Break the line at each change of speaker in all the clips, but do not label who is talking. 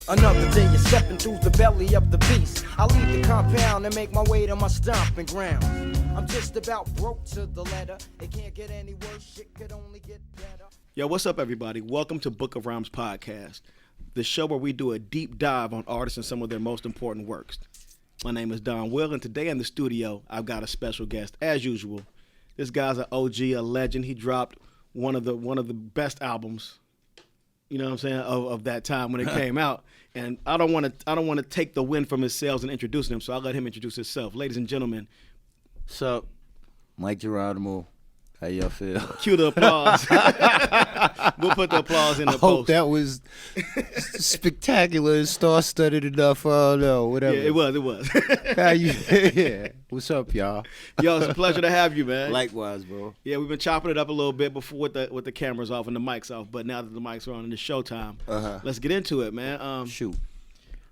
Another day you're stepping through the belly of the beast. I leave the compound and make my way to my stomping ground. I'm just about broke to the letter. It can't get any worse, shit could only get better.
Yo, what's up, everybody? Welcome to Book of Rhymes Podcast, the show where we do a deep dive on artists and some of their most important works. My name is Donwill, and today in the studio, I've got a special guest, as usual. This guy's an OG, a legend. He dropped one of the best albums, you know what I'm saying, of that time when it came out. And I don't want to take the wind from his sails and introduce him, so I'll let him introduce himself. Ladies and gentlemen.
What's up? Mike Geronimo. How y'all feel?
Cue the applause. We'll put the applause in the post.
I hope that was spectacular and star-studded enough. I don't know, whatever.
Yeah, it was.
How you? Yeah. What's up, y'all?
Yo, it's a pleasure to have you, man.
Likewise, bro.
Yeah, we've been chopping it up a little bit before with the cameras off and the mics off, but now that the mics are on and it's showtime, let's get into it, man.
Shoot.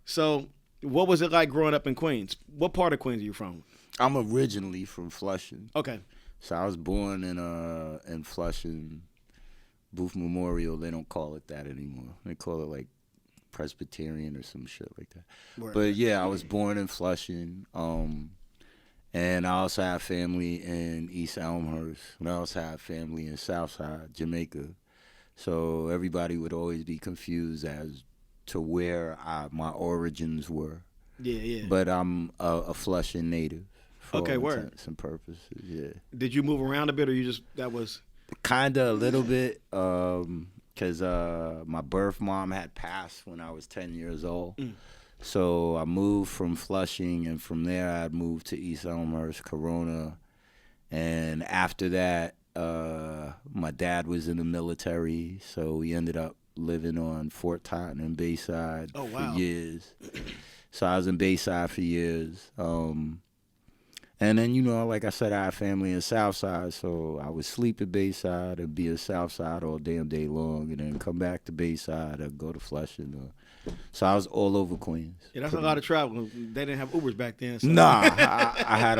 So, what was it like growing up in Queens? What part of Queens are you from?
I'm originally from Flushing.
Okay.
So I was born in Flushing, Booth Memorial. They don't call it that anymore. They call it like Presbyterian or some shit like that. Word. But yeah, I was born in Flushing, and I also have family in East Elmhurst, and I also have family in Southside, Jamaica. So everybody would always be confused as to where my origins were.
Yeah.
But I'm a Flushing native.
Okay, word.
And purposes, yeah.
Did you move around a bit, or you just that was?
Kinda a little bit, cause my birth mom had passed when I was 10 years old. So I moved from Flushing, and from there I'd moved to East Elmhurst, Corona, and after that, my dad was in the military, so we ended up living on Fort Totten and Bayside for years. So I was in Bayside for years. And then, you know, like I said, I have family in Southside, so I would sleep at Bayside and be at Southside all damn day long, and then come back to Bayside or go to Flushing. So I was all over Queens.
Yeah, that's a lot of travel. They didn't have Ubers back then. So.
Nah, I had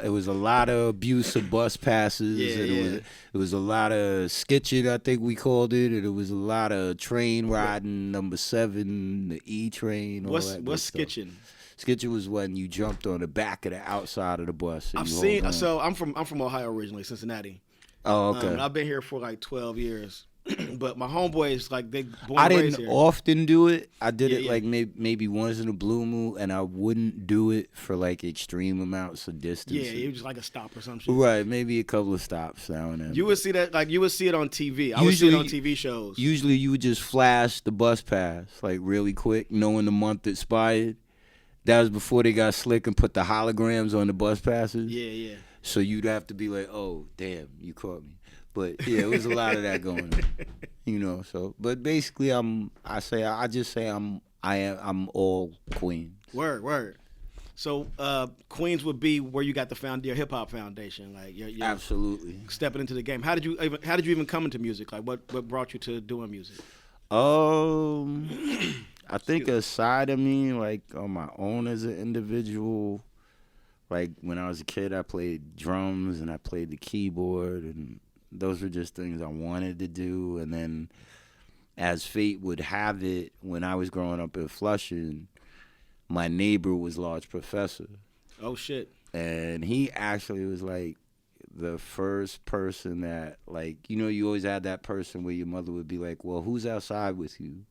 it was a lot of abuse of bus passes. It was a lot of skitching, I think we called it, and it was a lot of train riding, number 7, the E train. What's
skitching?
Skitching was when you jumped on the back of the outside of the bus.
I've seen. So I'm from Ohio originally, Cincinnati.
Oh, okay.
I've been here for like 12 years, but my homeboys like they born
I
and raised
didn't
here.
often do it. I did it like maybe once in a blue moon, and I wouldn't do it for like extreme amounts of distance.
Yeah, it was just like a stop or some shit.
Right, maybe a couple of stops now and then.
You would see that, like you would see it on TV. I would see it on TV shows.
Usually, you would just flash the bus pass like really quick, knowing the month it expired. That was before they got slick and put the holograms on the bus passes.
Yeah.
So you'd have to be like, oh, damn, you caught me. But yeah, it was a lot of that going on, you know. So, but basically, I'm all Queens.
Word. So Queens would be where you got your hip hop foundation, like you're
absolutely
stepping into the game. How did you even come into music? Like what brought you to doing music?
I think aside of me, like on my own as an individual, like when I was a kid, I played drums and I played the keyboard, and those were just things I wanted to do. And then as fate would have it, when I was growing up in Flushing, my neighbor was Large Professor.
Oh, shit.
And he actually was like the first person that, like, you know, you always had that person where your mother would be like, well, who's outside with you?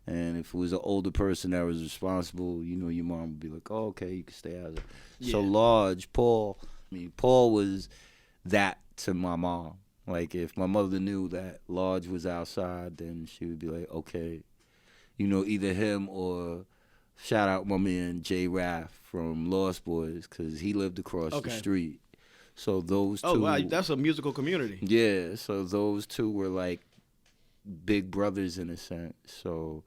And if it was an older person that was responsible, you know, your mom would be like, oh, okay, you can stay out of it. Yeah. So Paul was that to my mom. Like, if my mother knew that Lodge was outside, then she would be like, okay, you know, either him or shout out my man Jay Raff from Lost Boys, because he lived across the street. So those two.
Oh, wow, that's a musical community.
Yeah, so those two were like big brothers in a sense. So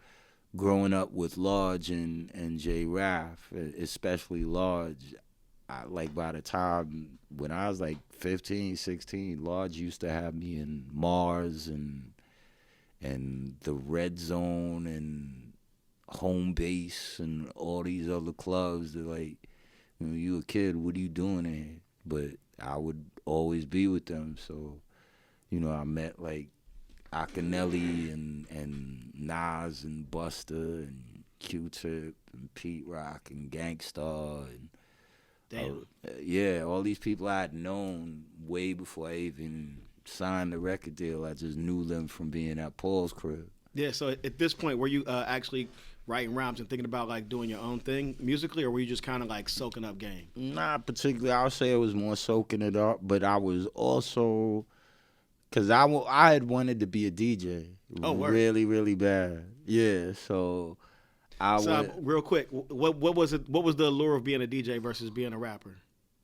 growing up with Lodge and Jay Raff, especially Lodge, like by the time when I was like 15, 16, Lodge used to have me in Mars and the Red Zone and Home Base and all these other clubs that, like, you know, you a kid, what are you doing there? But I would always be with them. So, you know, I met like Akinelli and Nas and Busta and Q-Tip and Pete Rock and Gangstar and
Damn.
yeah, all these people I had known way before I even signed the record deal. I just knew them from being at Paul's crib.
Yeah, so at this point, were you actually writing rhymes and thinking about like doing your own thing musically, or were you just kind of like soaking up game?
Not particularly. I would say it was more soaking it up, but I was also, because I had wanted to be a DJ.
Oh, word.
Really, really bad. Yeah, so
real quick, what was it? What was the allure of being a DJ versus being a rapper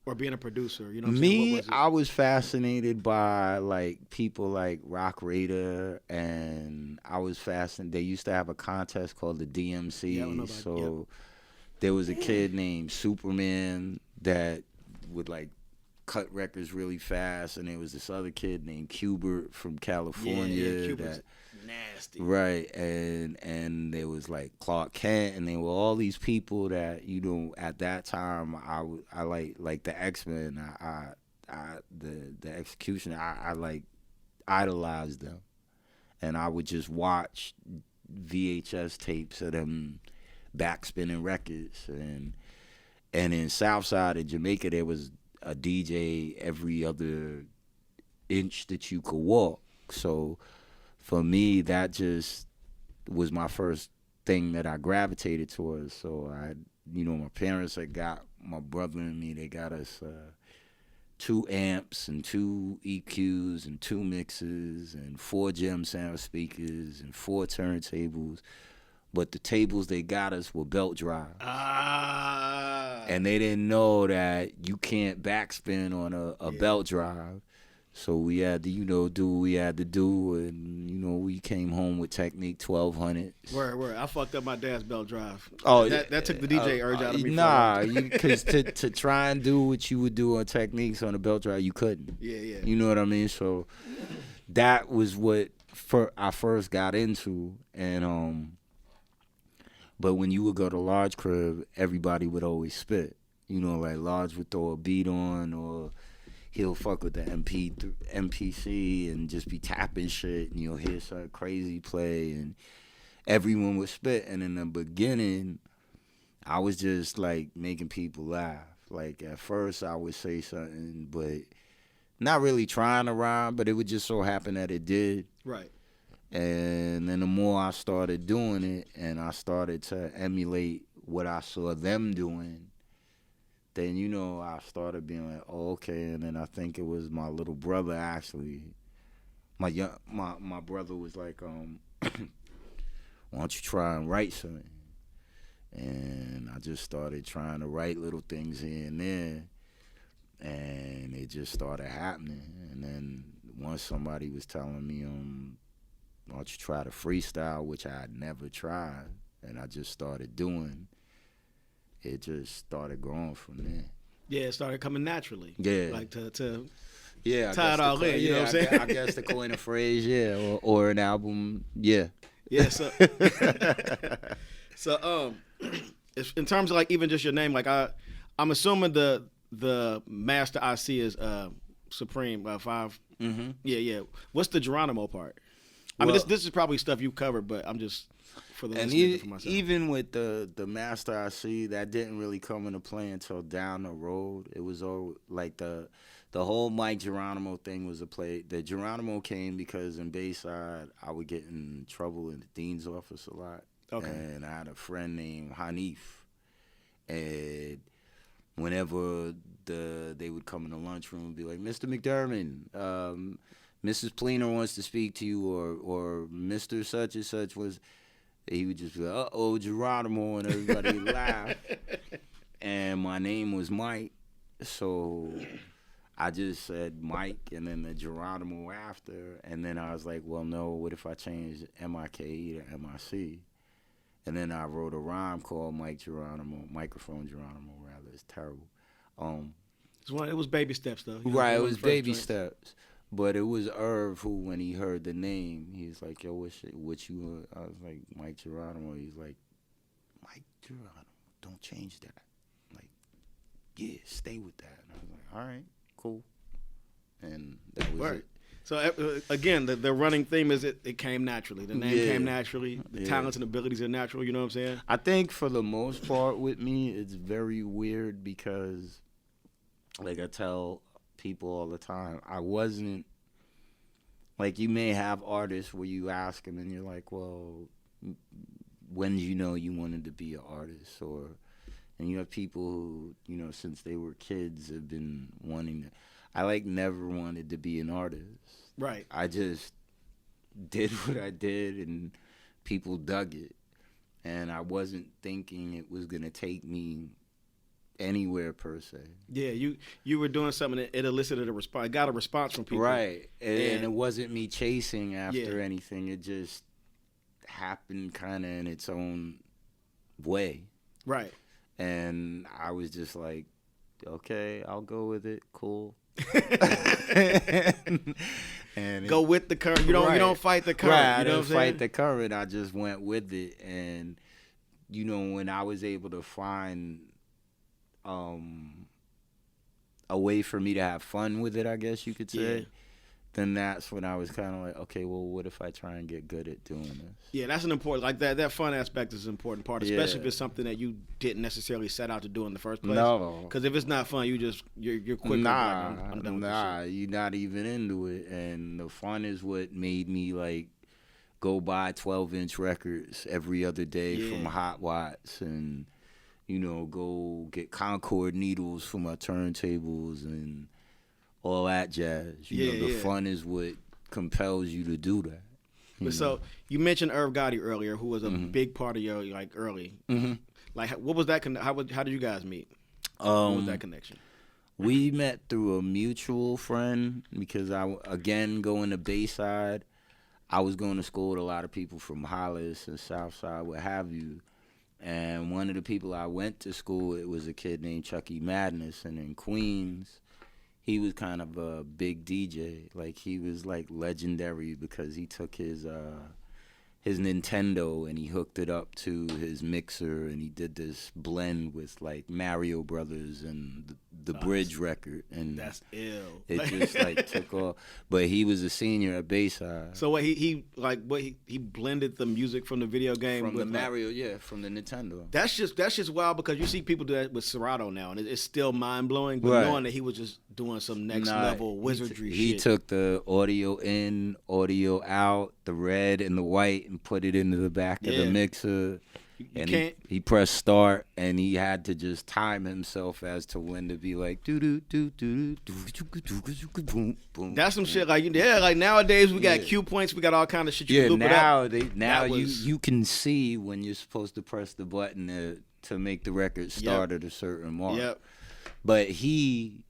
or being a producer? You know, what I'm saying? What was it?
I was fascinated by like people like Rock Raider, and I was fascinated. They used to have a contest called the DMC.
Yeah, I don't know about-
There was a kid named Superman that would like cut records really fast, and there was this other kid named Qbert from California.
Cuba's nasty.
Right, and there was like Clark Kent, and there were all these people that, you know, at that time I like the X-Men, the Execution, I like idolized them, and I would just watch VHS tapes of them backspinning records, and in Southside of Jamaica there was a DJ every other inch that you could walk. So for me, that just was my first thing that I gravitated towards. So my parents had got my brother and me, they got us 2 amps and 2 EQs and 2 mixers and 4 gem sound speakers and 4 turntables. But the tables they got us were belt drives. And they didn't know that you can't backspin on a belt drive. So we had to, do what we had to do. And, we came home with Technique 1200.
Word. I fucked up my dad's belt drive.
Oh,
that took the DJ urge out of me.
Nah, because to try and do what you would do on Techniques on a belt drive, you couldn't.
Yeah.
You know what I mean? So that was what I first got into. And but when you would go to Large Crib, everybody would always spit. Like Large would throw a beat on, or he'll fuck with the MPC and just be tapping shit, and you'll hear some crazy play, and everyone would spit. And in the beginning, I was just like making people laugh. Like at first I would say something, but not really trying to rhyme, but it would just so happen that it did.
Right.
And then the more I started doing it, and I started to emulate what I saw them doing, then, I started being like, oh, okay. And then I think it was my little brother, actually. My brother was like, why don't you try and write something? And I just started trying to write little things here and there, and it just started happening. And then once somebody was telling me, why don't you try to freestyle, which I had never tried, and I just started doing. It just started growing from there.
Yeah, it started coming naturally.
Yeah.
Like to
tie
it all in, you know what I'm saying?
I guess to coin a phrase, yeah, or an album, yeah.
Yeah, so in terms of like even just your name, like I'm assuming the master I see is Supreme 5.
Mm-hmm.
Yeah. What's the Geronimo part? I mean, this is probably stuff you covered, but I'm just for the listeners, for myself.
Even with the master I see, that didn't really come into play until down the road. It was all like the whole Mike Geronimo thing was a play. The Geronimo came because in Bayside I would get in trouble in the dean's office a lot.
Okay. And
I had a friend named Hanif, and whenever they would come in the lunchroom and be like, Mr. McDermott, Mrs. Pleener wants to speak to you, or Mr. Such and Such was, he would just be like, uh-oh, Geronimo, and everybody would laugh. And my name was Mike, so I just said Mike and then the Geronimo after, and then I was like, well, no, what if I change M-I-K-E to M-I-C? And then I wrote a rhyme called Microphone Geronimo, rather. It's terrible.
It was baby steps, though.
Right, it was baby steps. But it was Irv who, when he heard the name, he was like, yo, what you, I was like, Mike Geronimo. He's like, Mike Geronimo, don't change that. Like, yeah, stay with that. And I was like, all right, cool. And that was it.
So again, the running theme is it came naturally. The name came naturally. The talents and abilities are natural. You know what I'm saying?
I think for the most part with me, it's very weird because, like I tell people all the time, I wasn't, like, you may have artists where you ask them and you're like, well, when did you know you wanted to be an artist? And you have people who, since they were kids have been wanting to. I, never wanted to be an artist.
Right.
I just did what I did, and people dug it. And I wasn't thinking it was going to take me anywhere, per se.
Yeah, you were doing something that it elicited a response. It got a response from people.
Right. And it wasn't me chasing after anything. It just happened kind of in its own way.
Right.
And I was just like, okay, I'll go with it. Cool. and
go with the current. You don't fight the current.
Right,
you know
I
what I'm
didn't fight
saying?
the current. I just went with it, and when I was able to find a way for me to have fun with it, I guess you could say. Then that's when I was kind of like, okay, well, what if I try and get good at doing this?
Yeah, that's an important, that fun aspect is an important part, especially if it's something that you didn't necessarily set out to do in the first place.
No.
Because if it's not fun, you're quick.
Nah,
I'm done with this shit.
you're not even into it. And the fun is what made me, go buy 12-inch records every other day from Hot Watts and, go get Concord needles for my turntables and all that jazz. The fun is what compels you to do that.
But so you mentioned Irv Gotti earlier, who was a big part of your early.
Mm-hmm.
What was that? How did you guys meet? What was that connection?
We met through a mutual friend because going to Bayside, I was going to school with a lot of people from Hollis and Southside, what have you. And one of the people I went to school with was a kid named Chucky Madness, and in Queens, he was kind of a big DJ. He was legendary because he took his Nintendo and he hooked it up to his mixer and he did this blend with Mario Brothers and the Bridge record, and
that's ill.
It just took off. But he was a senior at Bayside.
So what he blended the music from the video game
from
with
the Mario, from the Nintendo.
That's just wild because you see people do that with Serato now, and it's still mind blowing. But knowing that he was just doing some next level wizardry shit.
He took the audio in, audio out, the red and the white, and put it into the back of the mixer. And he pressed start, and he had to just time himself as to when to be like do do do do do boom boom.
That's some shit nowadays we got cue points, we got all kind of shit you can loop it up.
You can see when you're supposed to press the button to make the record start at a certain mark.
Yep.
But he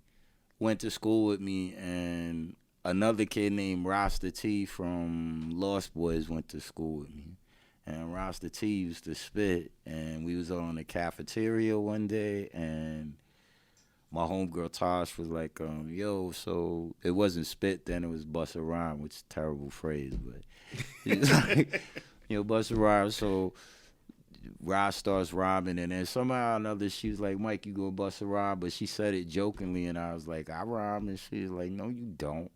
went to school with me, and another kid named Rasta T from Lost Boys went to school with me. And Rasta T used to spit, and we was on the cafeteria one day, and my homegirl Tosh was like, yo, so it wasn't spit then, it was bust a rhyme, which is a terrible phrase, but it's like, bust a rhyme, so Ross starts rhyming, and then somehow or another she was like, Mike, you gonna bust a rhyme? But she said it jokingly, and I was like, I rhyme, and she was like, no, you don't.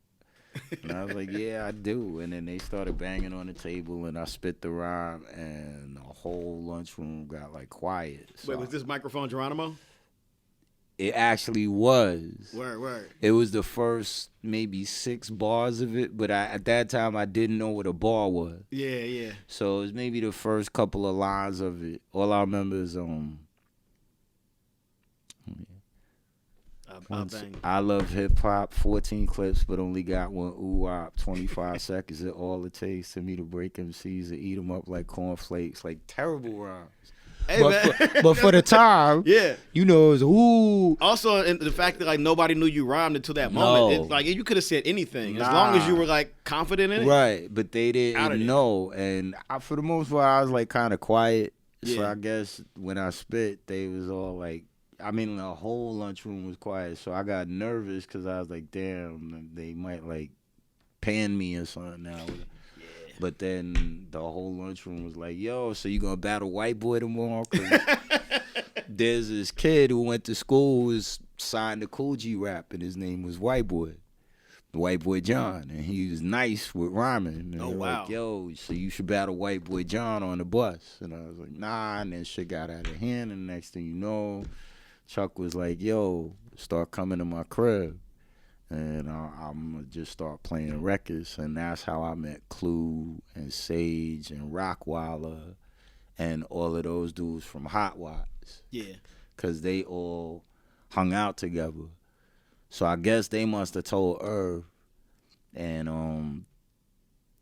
And I was like, yeah, I do. And then they started banging on the table, and I spit the rhyme, and the whole lunchroom got quiet. So
wait, was this microphone Geronimo?
It actually was.
Word.
It was the first maybe 6 bars of it, but at that time I didn't know what a bar was.
Yeah.
So it was maybe the first couple of lines of it. All I remember is I love hip hop, 14 clips, but only got one ooh-wop, 25 seconds is all it takes to me to break MCs and eat them up like cornflakes, terrible rhymes.
Hey,
but for the time, it was ooh.
Also, and the fact that nobody knew you rhymed until that moment, you could have said anything as long as you were confident in it.
Right, but they didn't know, and for the most part, I was kind of quiet. Yeah. So I guess when I spit, they was all the whole lunchroom was quiet, so I got nervous because I was like, damn, they might pan me or something now. Yeah. But then the whole lunchroom was like, yo, so you gonna battle White Boy tomorrow? Cause there's this kid who went to school who was signed to Cool G Rap, and his name was White Boy. White Boy John, and he was nice with rhyming. And
Oh,
they were
wow.
like, yo, so you should battle White Boy John on the bus. And I was like, nah, and then shit got out of hand, and the next thing you know, Chuck was like, yo, start coming to my crib. And I'm going to just start playing records, and that's how I met Clue and Sage and Rockwilder and all of those dudes from Hot Watts.
Yeah.
Because they all hung out together. So I guess they must have told Irv, and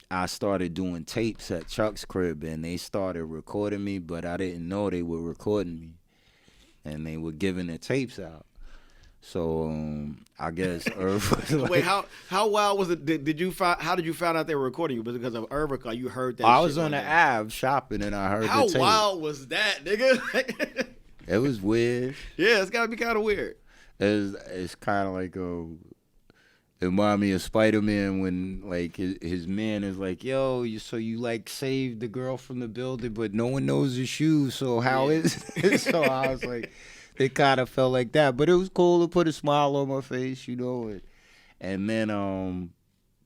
I started doing tapes at Chuck's crib, and they started recording me, but I didn't know they were recording me, and they were giving the tapes out. So I guess Irv was like,
Wait, how wild was it? How did you find out they were recording you? Was it because of Irv, or you heard that?
I
shit
was on the Ave shopping, and I heard
How
the tape.
wild was that, nigga?
It was weird.
Yeah, it's gotta be kind of weird.
It's kind of like it reminded me of Spider-Man when like his man is like, yo, you like saved the girl from the building, but no one knows the shoes, so how is it? So I was like, it kind of felt like that, but it was cool to put a smile on my face, you know. And then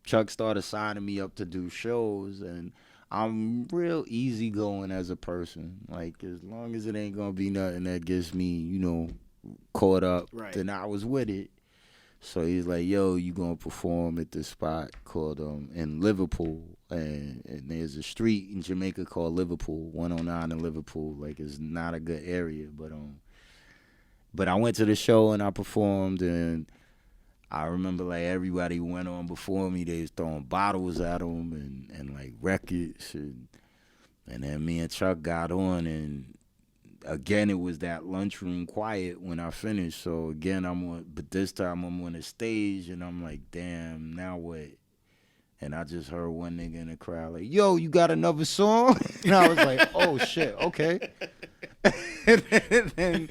Chuck started signing me up to do shows, and I'm real easygoing as a person. Like, as long as it ain't gonna be nothing that gets me, you know, caught up,
Right.
then I was with it. So he's like, yo, you gonna perform at this spot called in Liverpool, and there's a street in Jamaica called Liverpool, 109 in Liverpool. Like, it's not a good area, but I went to the show and I performed, and I remember like everybody who went on before me, they was throwing bottles at them and like records, and then me and Chuck got on, and again it was that lunchroom quiet when I finished. So again but this time I'm on the stage, and I'm like, damn, now what? And I just heard one nigga in the crowd like, yo, you got another song? And I was like, oh shit, okay. and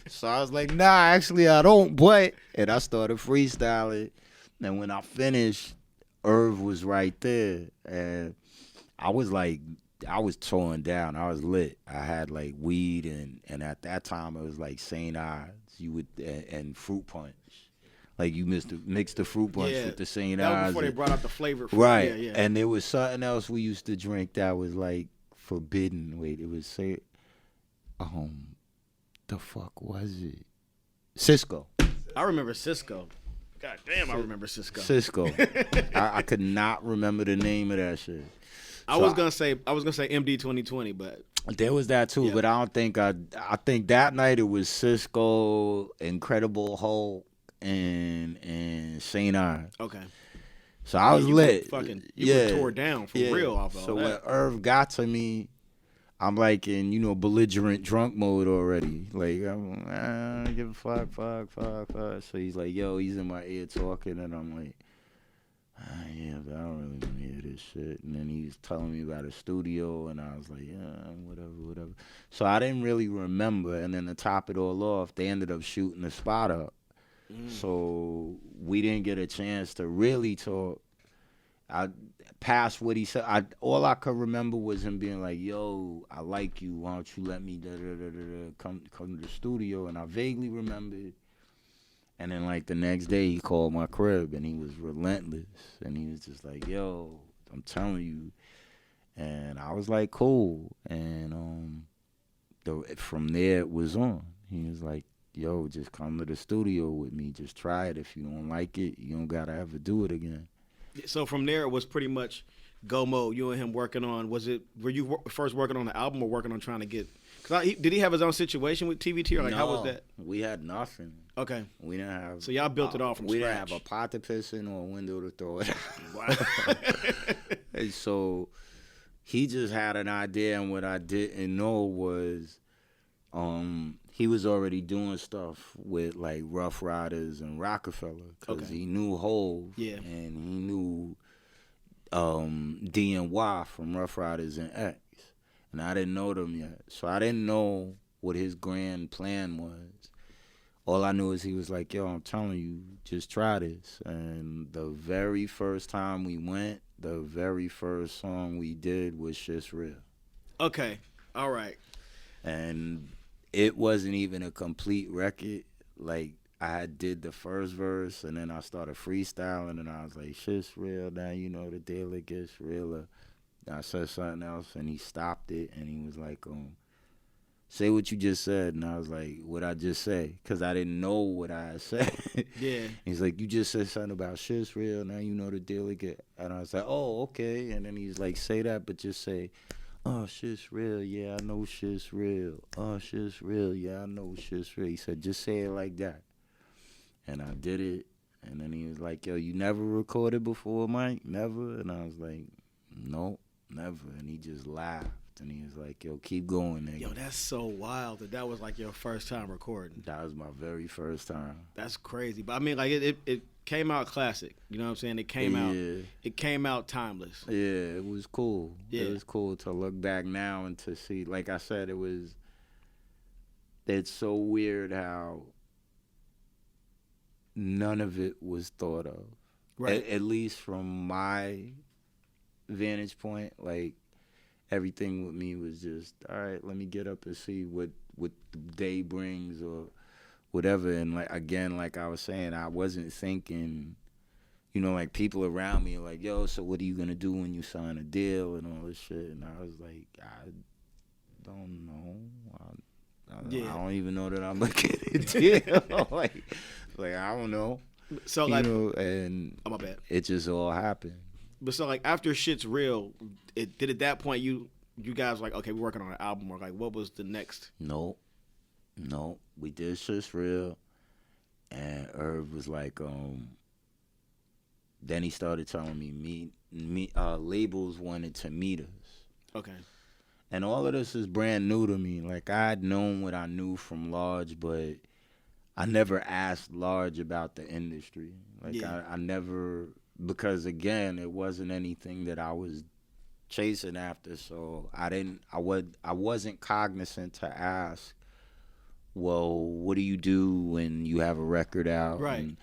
so I was like, nah, actually I don't, but, and I started freestyling. And when I finished, Irv was right there, and I was torn down. I was lit. I had like weed, and at that time it was like St. Ives, and fruit punch. Like you mix the fruit punch with the St.
That was
Ives.
before they brought out the flavor.
Right.
Yeah.
And there was something else we used to drink that was like forbidden. Wait, it was the fuck was it? Cisco.
I remember Cisco. God damn, I remember Cisco.
Cisco. I could not remember the name of that shit.
I was gonna say MD 2020, but
there was that too.
Yeah.
But I don't think I think that night it was Cisco, Incredible Hulk, and St. Ives.
okay.
So I was
you
lit.
You were tore down for real off all
so
that.
when Irv got to me, I'm like in, belligerent drunk mode already. Like, I don't give a fuck. So he's like, yo, he's in my ear talking, and I'm like, yeah, but I don't really want to hear this shit. And then he's telling me about a studio, and I was like, yeah, whatever. So I didn't really remember, and then to top it all off, they ended up shooting the spot up. So we didn't get a chance to really talk. Past what he said, all I could remember was him being like, yo, I like you, why don't you let me come to the studio? And I vaguely remembered. And then like the next day he called my crib, and he was relentless, and he was just like, yo, I'm telling you. And I was like, cool. And from there it was on. He was like, yo, just come to the studio with me, just try it. If you don't like it, you don't gotta ever do it again.
So from there, it was pretty much go mode. You and him working on. Were you first working on the album or working on trying to get? Did he have his own situation with TVT, or like how was that?
We had nothing.
Okay.
We didn't have.
So y'all built it all from
we
scratch.
We didn't have a pot to piss in or a window to throw it out.
Wow.
And so he just had an idea, and what I didn't know was, he was already doing stuff with like Rough Riders and Rockefeller, because he knew Hov, and he knew D&Y from Rough Riders and X, and I didn't know them yet, so I didn't know what his grand plan was. All I knew is he was like, yo, I'm telling you, just try this. And the very first time we went, the very first song we did was Just Real.
Okay, all right.
And it wasn't even a complete record. Like, I had did the first verse, and then I started freestyling, and I was like, shit's real now, you know, the deal, it gets realer. I said something else, and he stopped it, and he was like, say what you just said. And I was like, what I just say? Because I didn't know what I had said.
Yeah.
He's like, you just said something about shit's real, now you know the deal, it get. And I was like, oh, okay. And then he's like, say that, but just say, oh, shit's real, yeah, I know shit's real. Oh, shit's real, yeah, I know shit's real. He said, just say it like that. And I did it, and then he was like, yo, you never recorded before, Mike? Never? And I was like, nope, never. And he just laughed, and he was like, yo, keep going, nigga.
Yo, that's so wild that was like your first time recording.
That was my very first time.
That's crazy. But I mean, like, it came out classic. You know what I'm saying? It came out timeless.
Yeah, it was cool.
Yeah.
It was cool to look back now and to see, like I said, it's so weird how none of it was thought of.
Right.
At least from my vantage point, like, everything with me was just, all right, let me get up and see what the day brings or whatever. And, like, again, like I was saying, I wasn't thinking, you know, like, people around me are like, yo, so what are you going to do when you sign a deal and all this shit? And I was like, I don't know. I don't even know that I'm looking at a deal. like, I don't know.
So, like,
you know, and
oh, my bad.
It just all happened.
But so, like, after Shit's Real, at that point you guys were like, okay, we're working on an album, or like, what was the next?
No, we did Shit's Real, and Irv was like, then he started telling me labels wanted to meet us.
Okay.
And all of this is brand new to me. Like, I had known what I knew from Large, but I never asked Large about the industry. Like,
yeah.
I never, because again, it wasn't anything that I was chasing after. So I wasn't cognizant to ask, well, what do you do when you have a record out?
Right.
And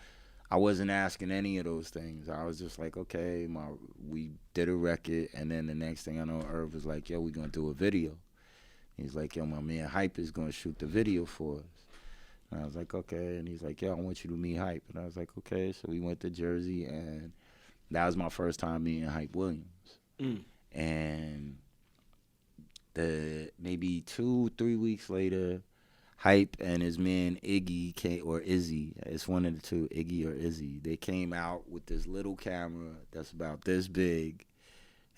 I wasn't asking any of those things. I was just like, okay, we did a record, and then the next thing I know, Irv was like, yo, we gonna do a video. He's like, yo, my man Hype is gonna shoot the video for us. And I was like, okay. And he's like, yo, I want you to meet Hype. And I was like, okay. So we went to Jersey, and that was my first time meeting Hype Williams. And maybe 2-3 weeks later, Hype and his man Iggy or Izzy, it's one of the two, Iggy or Izzy, they came out with this little camera that's about this big,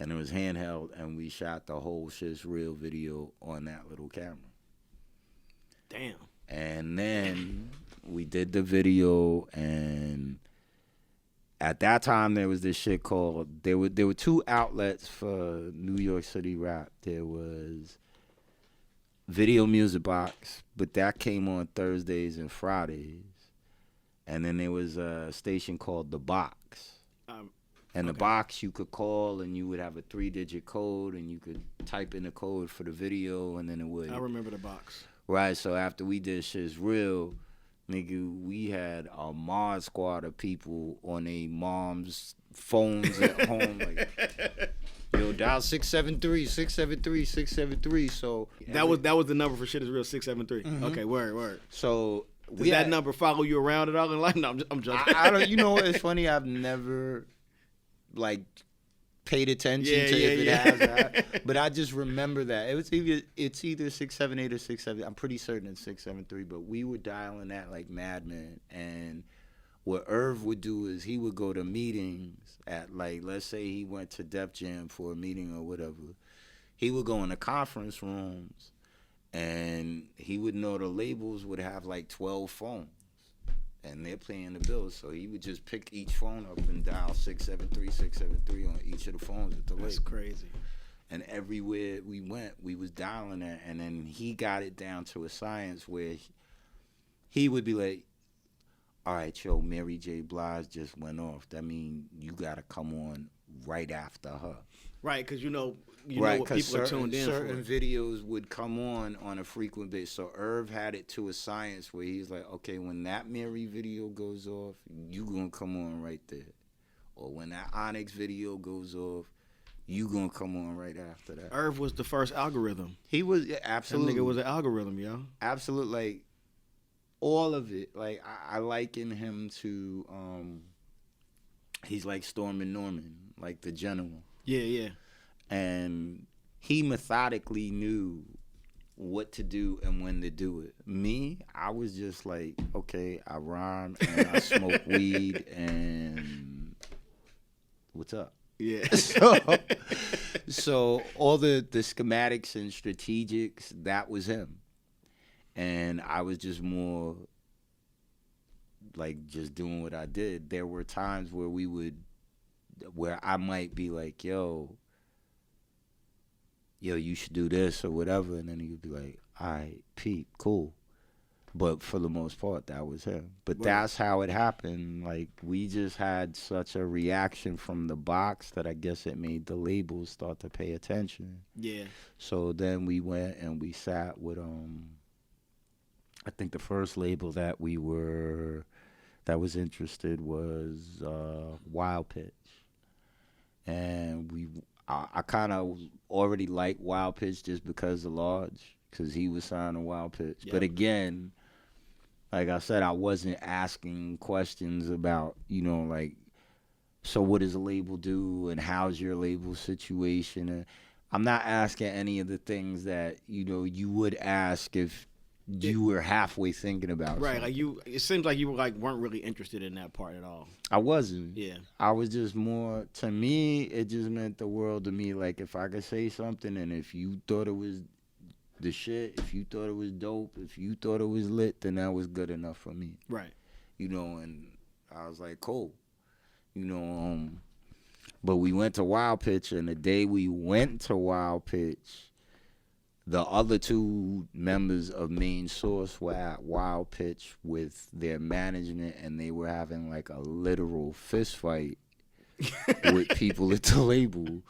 and it was handheld, and we shot the whole Shit's Real video on that little camera.
Damn.
And then we did the video, and at that time there was this shit called, there were two outlets for New York City rap. There was Video Music Box, but that came on Thursdays and Fridays. And then there was a station called The Box. And The Box you could call, and you would have a 3-digit code, and you could type in the code for the video, and then it would.
I remember The Box.
Right, so after we did Shit's Real, nigga, we had a mod squad of people on their mom's phones at home, like, yo, dial 673. So
that was the number for Shit Is Real, 673.
Mm-hmm.
Okay, word.
So
did that number follow you around at all in life? No, I'm joking.
I don't. You know what? It's funny. I've never like paid attention to if it has, but I just remember that it's either 678 or 670. I'm pretty certain it's 673. But we were dialing that like madmen, and what Irv would do is he would go to meetings at, like, let's say he went to Def Jam for a meeting or whatever. He would go in the conference rooms, and he would know the labels would have like 12 phones, and they're paying the bills. So he would just pick each phone up and dial 673 on each of the phones at the label.
That's crazy.
And everywhere we went, we was dialing that, and then he got it down to a science where he would be like, all right, yo, Mary J. Blige just went off. That means you got to come on right after her.
Right, because you know
right,
what people are tuned in for.
Certain videos would come on a frequent basis. So Irv had it to a science where he's like, okay, when that Mary video goes off, you going to come on right there. Or when that Onyx video goes off, you going to come on right after that.
Irv was the first algorithm.
He was, absolutely.
That nigga was an algorithm, yo.
Absolutely, like, all of it. Like I liken him to he's like Stormin' Norman, like the general.
Yeah.
And he methodically knew what to do and when to do it. Me, I was just like, okay, I rhyme and I smoke weed and what's up?
Yeah.
So all the schematics and strategics, that was him. And I was just more like just doing what I did. There were times where I might be like, yo, you should do this or whatever. And then he would be like, all right, Pete, cool. But for the most part, that was him. But that's how it happened. Like, we just had such a reaction from the box that I guess it made the labels start to pay attention.
Yeah.
So then we went and we sat with, I think the first label that was interested was Wild Pitch. And I kind of already liked Wild Pitch just because of Large, because he was signed to Wild Pitch. Yep. But again, like I said, I wasn't asking questions about, like, so what does a label do and how's your label situation? And I'm not asking any of the things that, you would ask if you were halfway thinking about
right.
Something.
Like it seems like you weren't really interested in that part at all.
I wasn't.
Yeah.
I was just more, to me, it just meant the world to me. Like, if I could say something and if you thought it was the shit, if you thought it was dope, if you thought it was lit, then that was good enough for me.
Right.
And I was like, cool. But we went to Wild Pitch, and the day we went to Wild Pitch, the other two members of Main Source were at Wild Pitch with their management, and they were having like a literal fist fight with people at the label.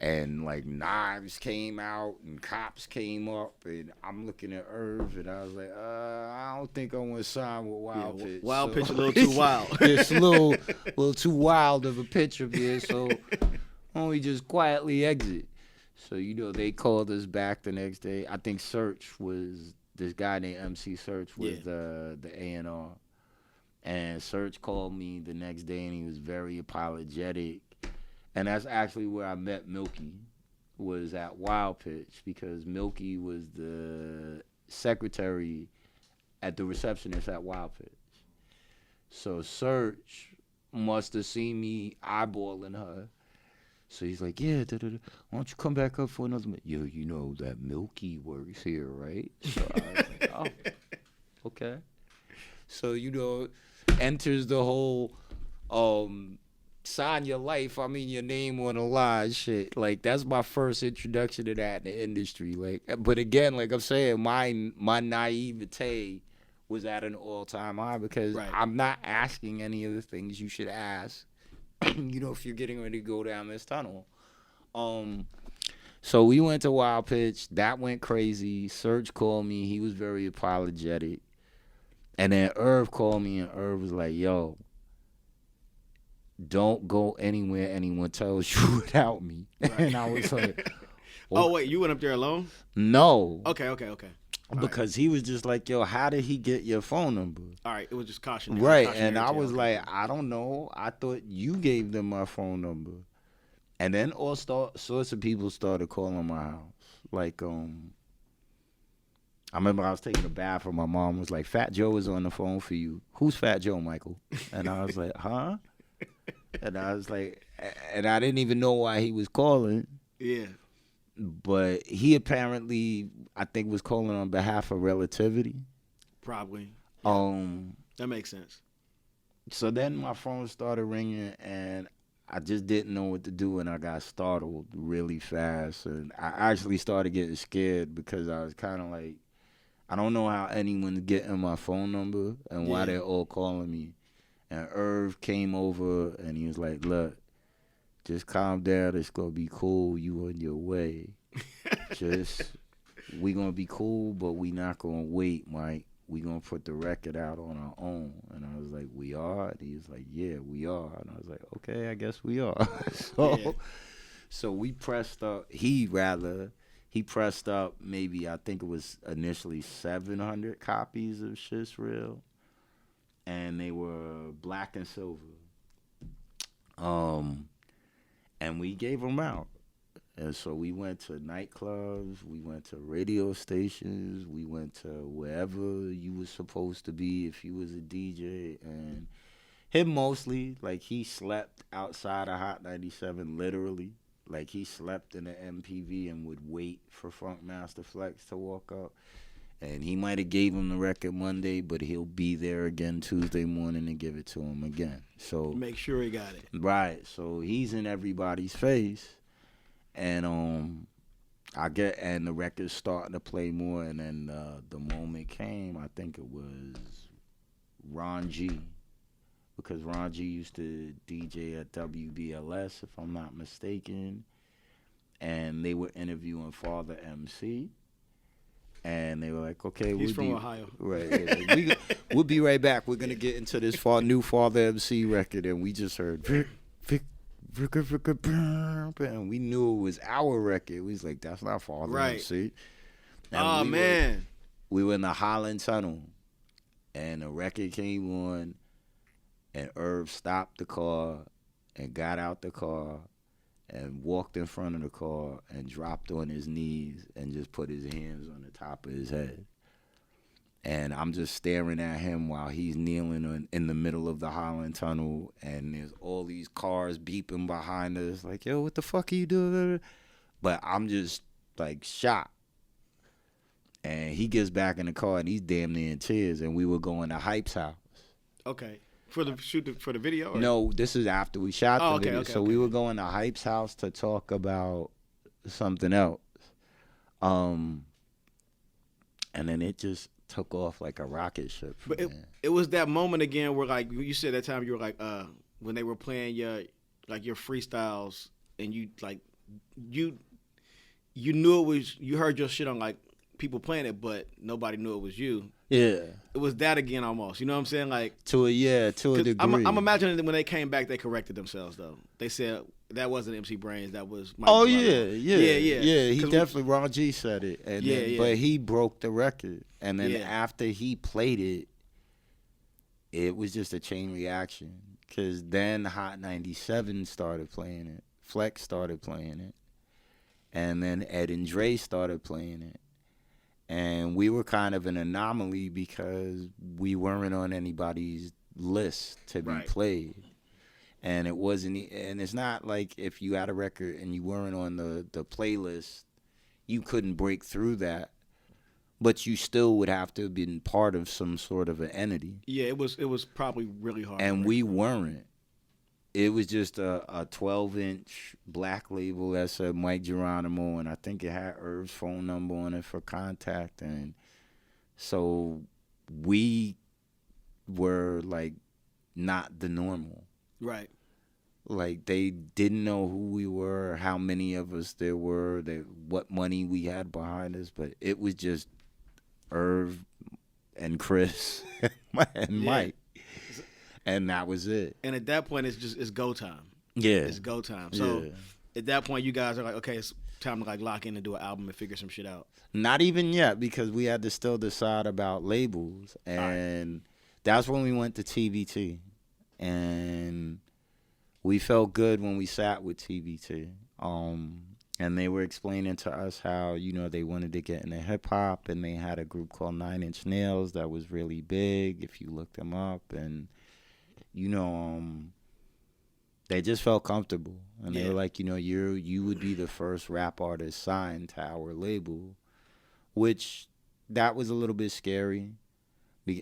And like knives came out and cops came up, and I'm looking at Irv, and I was like, I don't think I want to sign with Wild Pitch.
Wild Pitch a little too wild.
It's a little too wild of a picture here, so only just quietly exit. So, they called us back the next day. I think this guy named MC Search was the A&R. And Search called me the next day, and he was very apologetic. And that's actually where I met Milky, was at Wild Pitch, because Milky was the secretary at the receptionist at Wild Pitch. So Search must have seen me eyeballing her. So he's like, yeah, why don't you come back up for another minute? Yo, you know that Milky works here, right? So I was like, oh, okay. So, enters the whole sign your life, your name on the line shit. Like, that's my first introduction to that in the industry. Like, but again, like I'm saying, my naivete was at an all-time high, because I'm not asking any of the things you should ask, if you're getting ready to go down this tunnel. So we went to Wild Pitch. That went crazy. Serge called me. He was very apologetic. And then Irv called me, and Irv was like, yo, don't go anywhere anyone tells you without me. Right. And I was like,
oh, wait, you went up there alone?
No.
Okay.
Because he was just like, yo, how did he get your phone number?
All right, it was just caution.
Right, and I was like, I don't know. I thought you gave them my phone number. And then all sorts of people started calling my house. Like, I remember I was taking a bath, and my mom was like, Fat Joe is on the phone for you. Who's Fat Joe, Michael? And I was like, huh? And I was like, and I didn't even know why he was calling.
Yeah.
But he apparently, I think, was calling on behalf of Relativity.
Probably. That makes sense.
So then my phone started ringing, and I just didn't know what to do, and I got startled really fast. And I actually started getting scared, because I was kind of like, I don't know how anyone's getting my phone number and why they're all calling me. And Irv came over, and he was like, look, just calm down. It's going to be cool. You on your way. We going to be cool, but we not going to wait, Mike. We going to put the record out on our own. And I was like, we are? And he was like, yeah, we are. And I was like, okay, I guess we are. So we pressed up. He he pressed up maybe, I think it was initially 700 copies of Shit's Real, and they were black and silver. And we gave them out. And so we went to nightclubs, we went to radio stations, we went to wherever you was supposed to be if you was a DJ. And him mostly, like, he slept outside of Hot 97, literally. Like, he slept in the MPV and would wait for Funkmaster Flex to walk up. And he might have gave him the record Monday, but he'll be there again Tuesday morning and give it to him again. So
make sure he got it.
Right. So he's in everybody's face. And and the record's starting to play more, and then the moment came, I think it was Ron G. Because Ron G used to DJ at WBLS, if I'm not mistaken. And they were interviewing Father MC. And they were like, okay,
he's from Ohio.
Right. Yeah, we'll be right back. We're going to get into this new Father MC record. And we just heard, and we knew it was our record. We was like, that's not Father MC. And
man.
We were in the Holland Tunnel. And the record came on. And Irv stopped the car and got out the car and walked in front of the car and dropped on his knees and just put his hands on the top of his head. And I'm just staring at him while he's kneeling in the middle of the Holland Tunnel, and there's all these cars beeping behind us like, yo, what the fuck are you doing? But I'm just, like, shocked. And he gets back in the car, and he's damn near in tears, and we were going to Hype's house.
Okay. For the video? Or?
No, this is after we shot the video. So we were going to Hype's house to talk about something else. And then it just took off like a rocket ship.
But it was that moment again where, like, you said that time you were like, when they were playing your freestyles, and you knew it was, you heard your shit on, like, people playing it, but nobody knew it was you.
Yeah.
It was that again almost. You know what I'm saying? Like
to a degree.
I'm imagining that when they came back, they corrected themselves though. They said that wasn't MC Brains, that was Mike.
Oh
yeah.
He definitely Ron G said it, and but he broke the record, and then after he played it, it was just a chain reaction. Because then Hot 97 started playing it, Flex started playing it, and then Ed and Dre started playing it. And we were kind of an anomaly because we weren't on anybody's list to be played. And it wasn't, and it's not like if you had a record and you weren't on the playlist, you couldn't break through that. But you still would have to have been part of some sort of an entity.
Yeah, it was probably really hard.
And we weren't. It was just a 12-inch black label that said Mike Geronimo, and I think it had Irv's phone number on it for contact. And so we were, like, not the normal.
Right.
Like, they didn't know who we were, how many of us there were, what money we had behind us, but it was just Irv and Chris and Mike. And that was it.
And at that point, it's go time.
Yeah.
It's go time. So at that point, you guys are like, okay, it's time to, like, lock in and do an album and figure some shit out.
Not even yet, because we had to still decide about labels. And that's when we went to TBT. And we felt good when we sat with TBT. And they were explaining to us how, you know, they wanted to get into hip-hop, and they had a group called 9 Inch Nails that was really big, if you looked them up. And you know, they just felt comfortable, and they were like, you know, you would be the first rap artist signed to our label, which that was a little bit scary,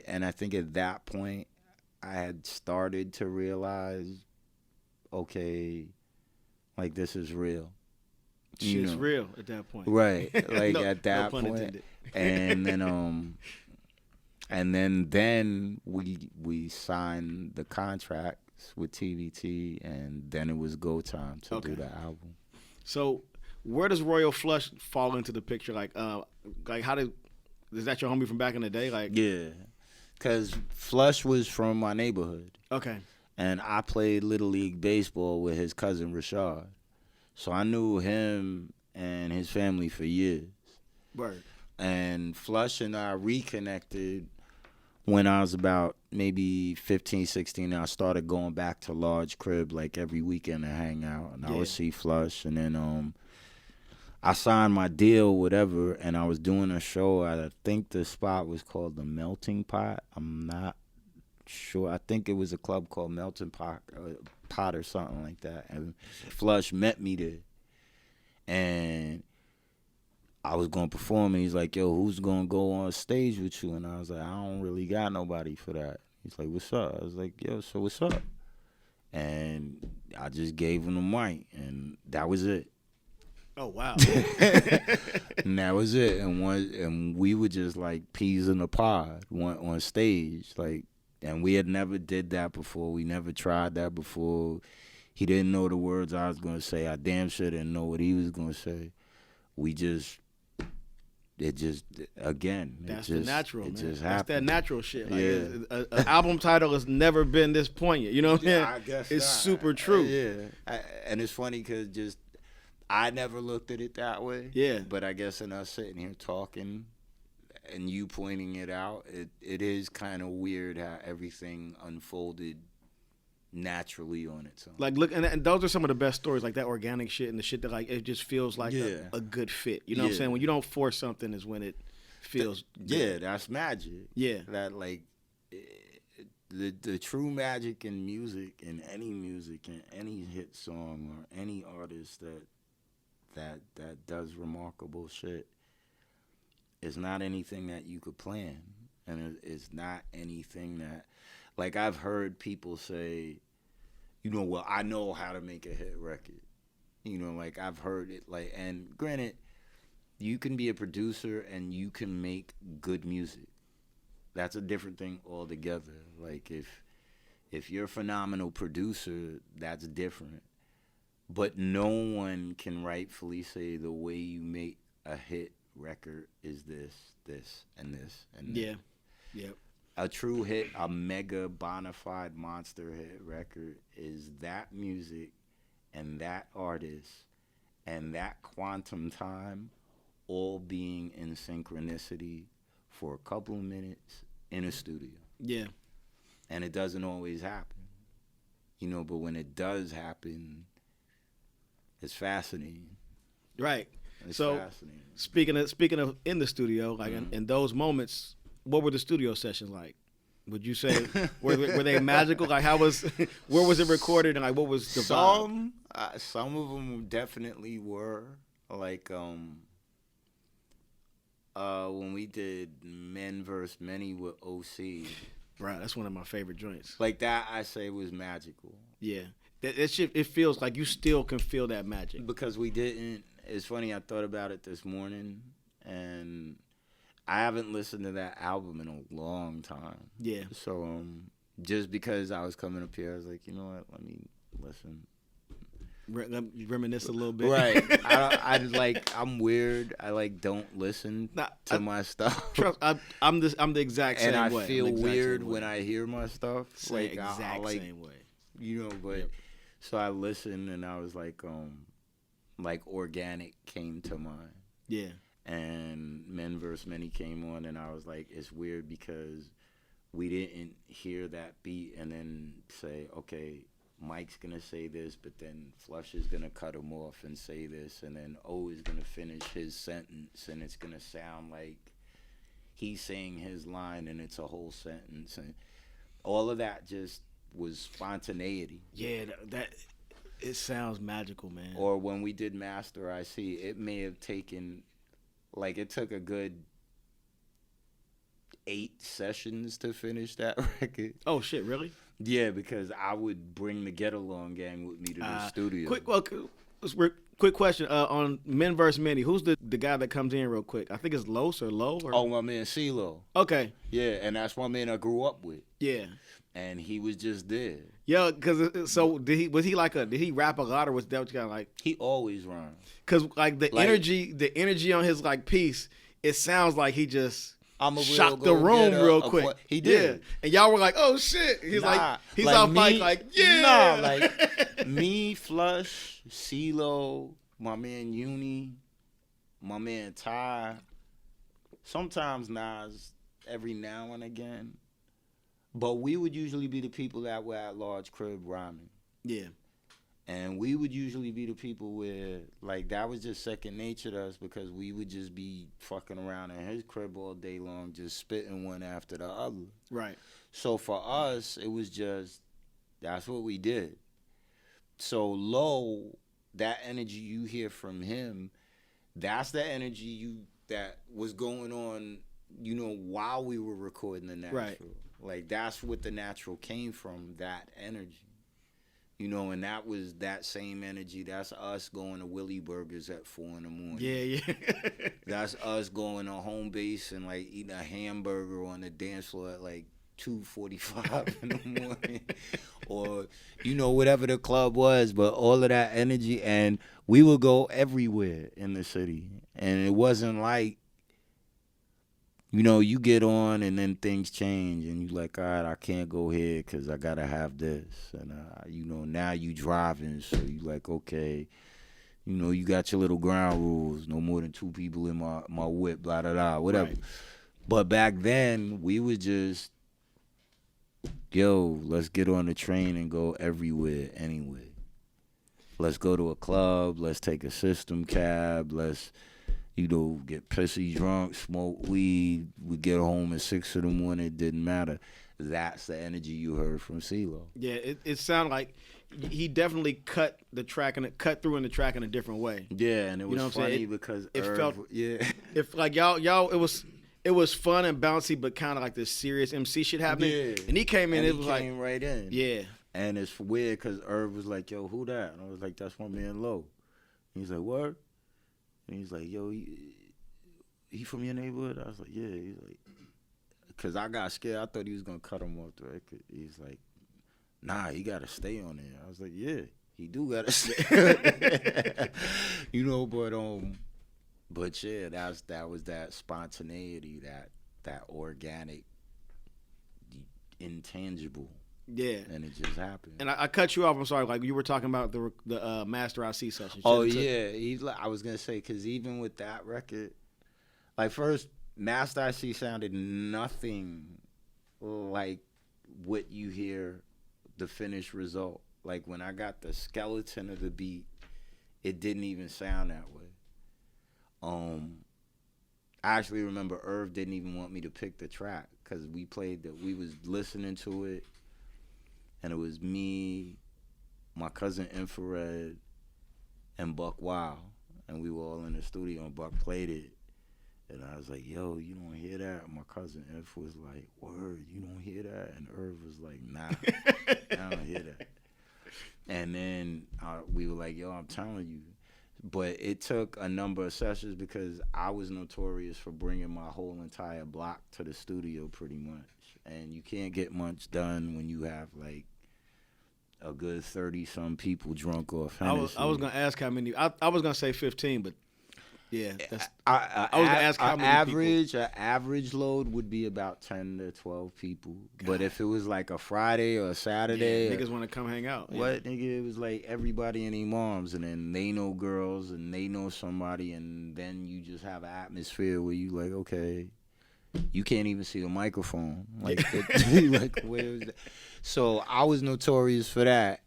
and I think at that point I had started to realize, okay, like, this is real.
Shit's real at that point,
right? Like at that point, and then we signed the contracts with TBT, and then it was go time to do the album.
So where does Royal Flush fall into the picture? Like how is that your homie from back in the day? Like,
yeah, because Flush was from my neighborhood.
Okay.
And I played Little League Baseball with his cousin Rashad. So I knew him and his family for years.
Word.
And Flush and I reconnected when I was about maybe 15, 16. I started going back to Large Crib like every weekend to hang out. And I would see Flush. And then I signed my deal, whatever, and I was doing a show at, I think the spot was called The Melting Pot. I'm not sure. I think it was a club called Melting Pot or something like that. And Flush met me there. And I was going to perform, and he's like, yo, who's going to go on stage with you? And I was like, I don't really got nobody for that. He's like, what's up? I was like, yo, so what's up? And I just gave him the mic, and that was it.
Oh, wow.
And that was it. And we were just like peas in a pod on stage. Like, and we had never did that before. We never tried that before. He didn't know the words I was going to say. I damn sure didn't know what he was going to say.
That's the natural, man.
Just
That's that
happened.
natural shit. Like,
Yeah.
An album title has never been this poignant. You know what I'm saying?
I guess
it's
not.
super true.
And it's funny because I never looked at it that way.
Yeah.
But I guess in us sitting here talking and you pointing it out, it is kind of weird how everything unfolded naturally on its own.
Like, look, and those are some of the best stories, like that organic shit and the shit that, like, it just feels like a good fit. You know what I'm saying? When you don't force something is when it feels good.
Yeah, that's magic.
Yeah.
That, like, the true magic in music, in any hit song or any artist that does remarkable shit is not anything that you could plan. And it's not anything that, like, I've heard people say, you know, well, I know how to make a hit record. You know, like, I've heard it, like, and granted, you can be a producer and you can make good music. That's a different thing altogether. Like, if you're a phenomenal producer, that's different. But no one can rightfully say the way you make a hit record is this, and this, and this.
Yeah. Yep.
A true hit, a mega bona fide monster hit record is that music and that artist and that quantum time all being in synchronicity for a couple of minutes in a studio.
Yeah.
And it doesn't always happen. You know, but when it does happen, it's fascinating.
Right.
It's
so
fascinating.
Speaking of in the studio, like in those moments, what were the studio sessions like? Would you say were they magical? Like, where was it recorded, and like what was the vibe?
Some of them definitely were. Like when we did Men vs. Many with OC.
Right, that's one of my favorite joints.
Like that, I say was magical.
Yeah, that shit. It feels like you still can feel that magic
because we didn't. It's funny. I thought about it this morning, and I haven't listened to that album in a long time.
Yeah.
So just because I was coming up here, I was like, you know what? Let me listen.
Reminisce a little bit.
Right. I'm weird. I like don't listen to my stuff.
Trust, I'm the exact same way.
And I feel weird when I hear my stuff.
Same way.
You know, but so I listened and I was like Organic came to mind.
Yeah.
And Men vs. Many came on, and I was like, it's weird because we didn't hear that beat and then say, okay, Mike's going to say this, but then Flush is going to cut him off and say this, and then O is going to finish his sentence, and it's going to sound like he's saying his line, and it's a whole sentence. And all of that just was spontaneity.
Yeah, that it sounds magical, man.
Or when we did Master IC, it may have taken... Like, it took a good 8 sessions to finish that record.
Oh, shit, really?
Yeah, because I would bring the Get Along Gang with me to the studio.
Quick question. On Men vs. Many, who's the guy that comes in real quick? I think it's Los or Low.
Oh, my man, CeeLo.
Okay.
Yeah, and that's my man I grew up with.
Yeah.
And he was just there.
Yeah, because so did he rap a lot, or was that what you got like?
He always rhymes.
Because like the energy on his like piece, it sounds like he just shocked the room real quick.
He did.
Yeah. And y'all were like, oh shit. He's off mic like, yeah.
Nah, like me, Flush, CeeLo, my man Uni, my man Ty, sometimes Nas, every now and again. But we would usually be the people that were at Large Crib rhyming.
Yeah.
And we would usually be the people where, like, that was just second nature to us because we would just be fucking around in his crib all day long, just spitting one after the other.
Right.
So for us, it was just, that's what we did. So Low, that energy you hear from him, that's the energy that was going on, you know, while we were recording the Natural.
Right.
Like, that's what the Natural came from, that energy. You know, and that was that same energy. That's us going to Willie Burgers at 4 a.m.
Yeah.
That's us going to home base and, like, eating a hamburger on the dance floor at, like, 2:45 in the morning. Or, you know, whatever the club was. But all of that energy. And we would go everywhere in the city. And it wasn't like, you know, you get on and then things change and you like, all right, I can't go here because I got to have this. And, you know, now you driving, so you like, okay, you know, you got your little ground rules, no more than 2 people in my whip, blah, blah, blah, whatever.
Right.
But back then, we would just, yo, let's get on the train and go everywhere, anywhere. Let's go to a club, let's take a system cab, let's, you know, get pissy drunk, smoke weed. We get home at 6 a.m. It didn't matter. That's the energy you heard from CeeLo.
Yeah, it sounded like he definitely cut through in the track in a different way.
Yeah, and it was funny because
it
Irv,
felt if like y'all it was fun and bouncy, but kind of like this serious MC shit happening.
Yeah,
and he came in.
And
it
he
was
came
like
right in.
Yeah,
and it's weird because Irv was like, "Yo, who that?" And I was like, "That's my man Low." And he's like, "What?" And he's like, yo, he from your neighborhood? I was like, yeah. He's like, because I got scared. I thought he was going to cut him off the record. He's like, nah, he got to stay on there. I was like, yeah, he do got to stay. You know, but yeah, that was that spontaneity, that organic, intangible.
Yeah,
and it just happened.
And I cut you off. I'm sorry. Like you were talking about the Master IC session.
Oh yeah, I was gonna say because even with that record, like first Master IC sounded nothing like what you hear the finished result. Like when I got the skeleton of the beat, it didn't even sound that way. I actually remember Irv didn't even want me to pick the track because we was listening to it. And it was me, my cousin Infrared, and Buck Wow. And we were all in the studio and Buck played it. And I was like, yo, you don't hear that? And my cousin Inf was like, word, you don't hear that? And Irv was like, nah, I don't hear that. And then we were like, yo, I'm telling you. But it took a number of sessions because I was notorious for bringing my whole entire block to the studio pretty much. And you can't get much done when you have like a good 30-some people drunk off Hennessy.
I was gonna ask how many. I was gonna say 15, but yeah,
I was gonna ask how many people. An average load would be about 10 to 12 people. God. But if it was like a Friday or a Saturday,
niggas want to come hang out.
What nigga? It was like everybody and their moms, and then they know girls and they know somebody, and then you just have an atmosphere where you like, okay. You can't even see the microphone. Like, like where is that? So I was notorious for that.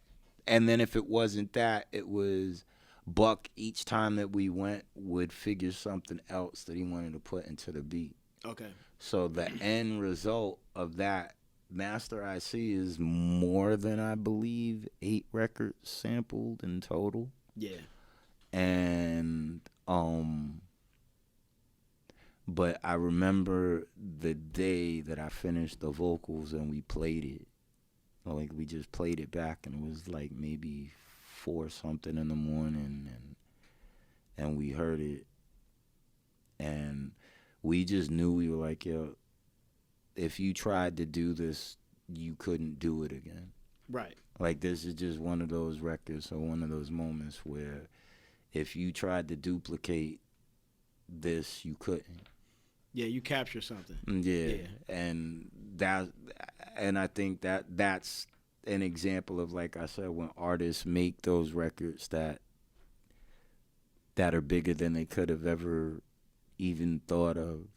And then if it wasn't that, it was Buck each time that we went would figure something else that he wanted to put into the beat.
Okay.
So the end result of that Master IC is more than, I believe, 8 records sampled in total.
Yeah.
And but I remember the day that I finished the vocals and we played it. Like we just played it back and it was like maybe 4 something in the morning and we heard it. And we just knew, we were like, yo, if you tried to do this, you couldn't do it again.
Right.
Like this is just one of those records or one of those moments where if you tried to duplicate this, you couldn't.
Yeah, you capture something.
Yeah. And I think that's an example of, like I said, when artists make those records that that are bigger than they could have ever even thought of.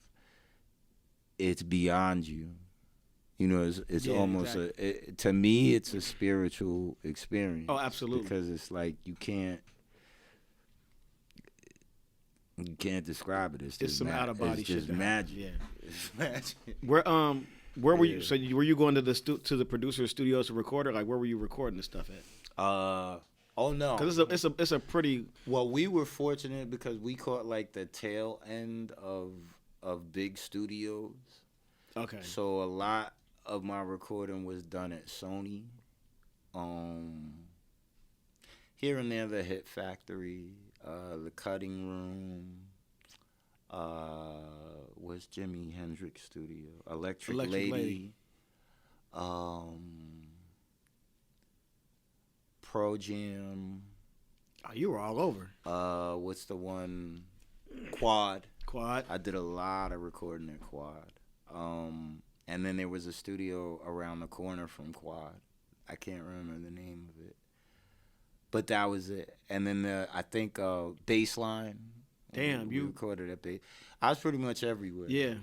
It's beyond you. You know, it's almost
exactly.
to me, it's a spiritual experience.
Oh, absolutely.
Because it's like you can't describe it. It's just
some out of body
It's
shit.
just magic.
Yeah.
It's magic.
Where were you? So were you going to the producer's studios to record it? Like, where were you recording this stuff at?
Oh no.
Because it's a pretty.
Well, we were fortunate because we caught like the tail end of big studios.
Okay.
So a lot of my recording was done at Sony. Here and there, the Hit Factory, the Cutting Room. What's Jimi Hendrix studio? Electric Lady. Pro Jam.
Oh, you were all over.
What's the one? Quad.
Quad.
I did a lot of recording at Quad. And then there was a studio around the corner from Quad. I can't remember the name of it. But that was it. And then I think Baseline.
Damn,
we
you
recorded at Baseline. I was pretty much everywhere.
Yeah.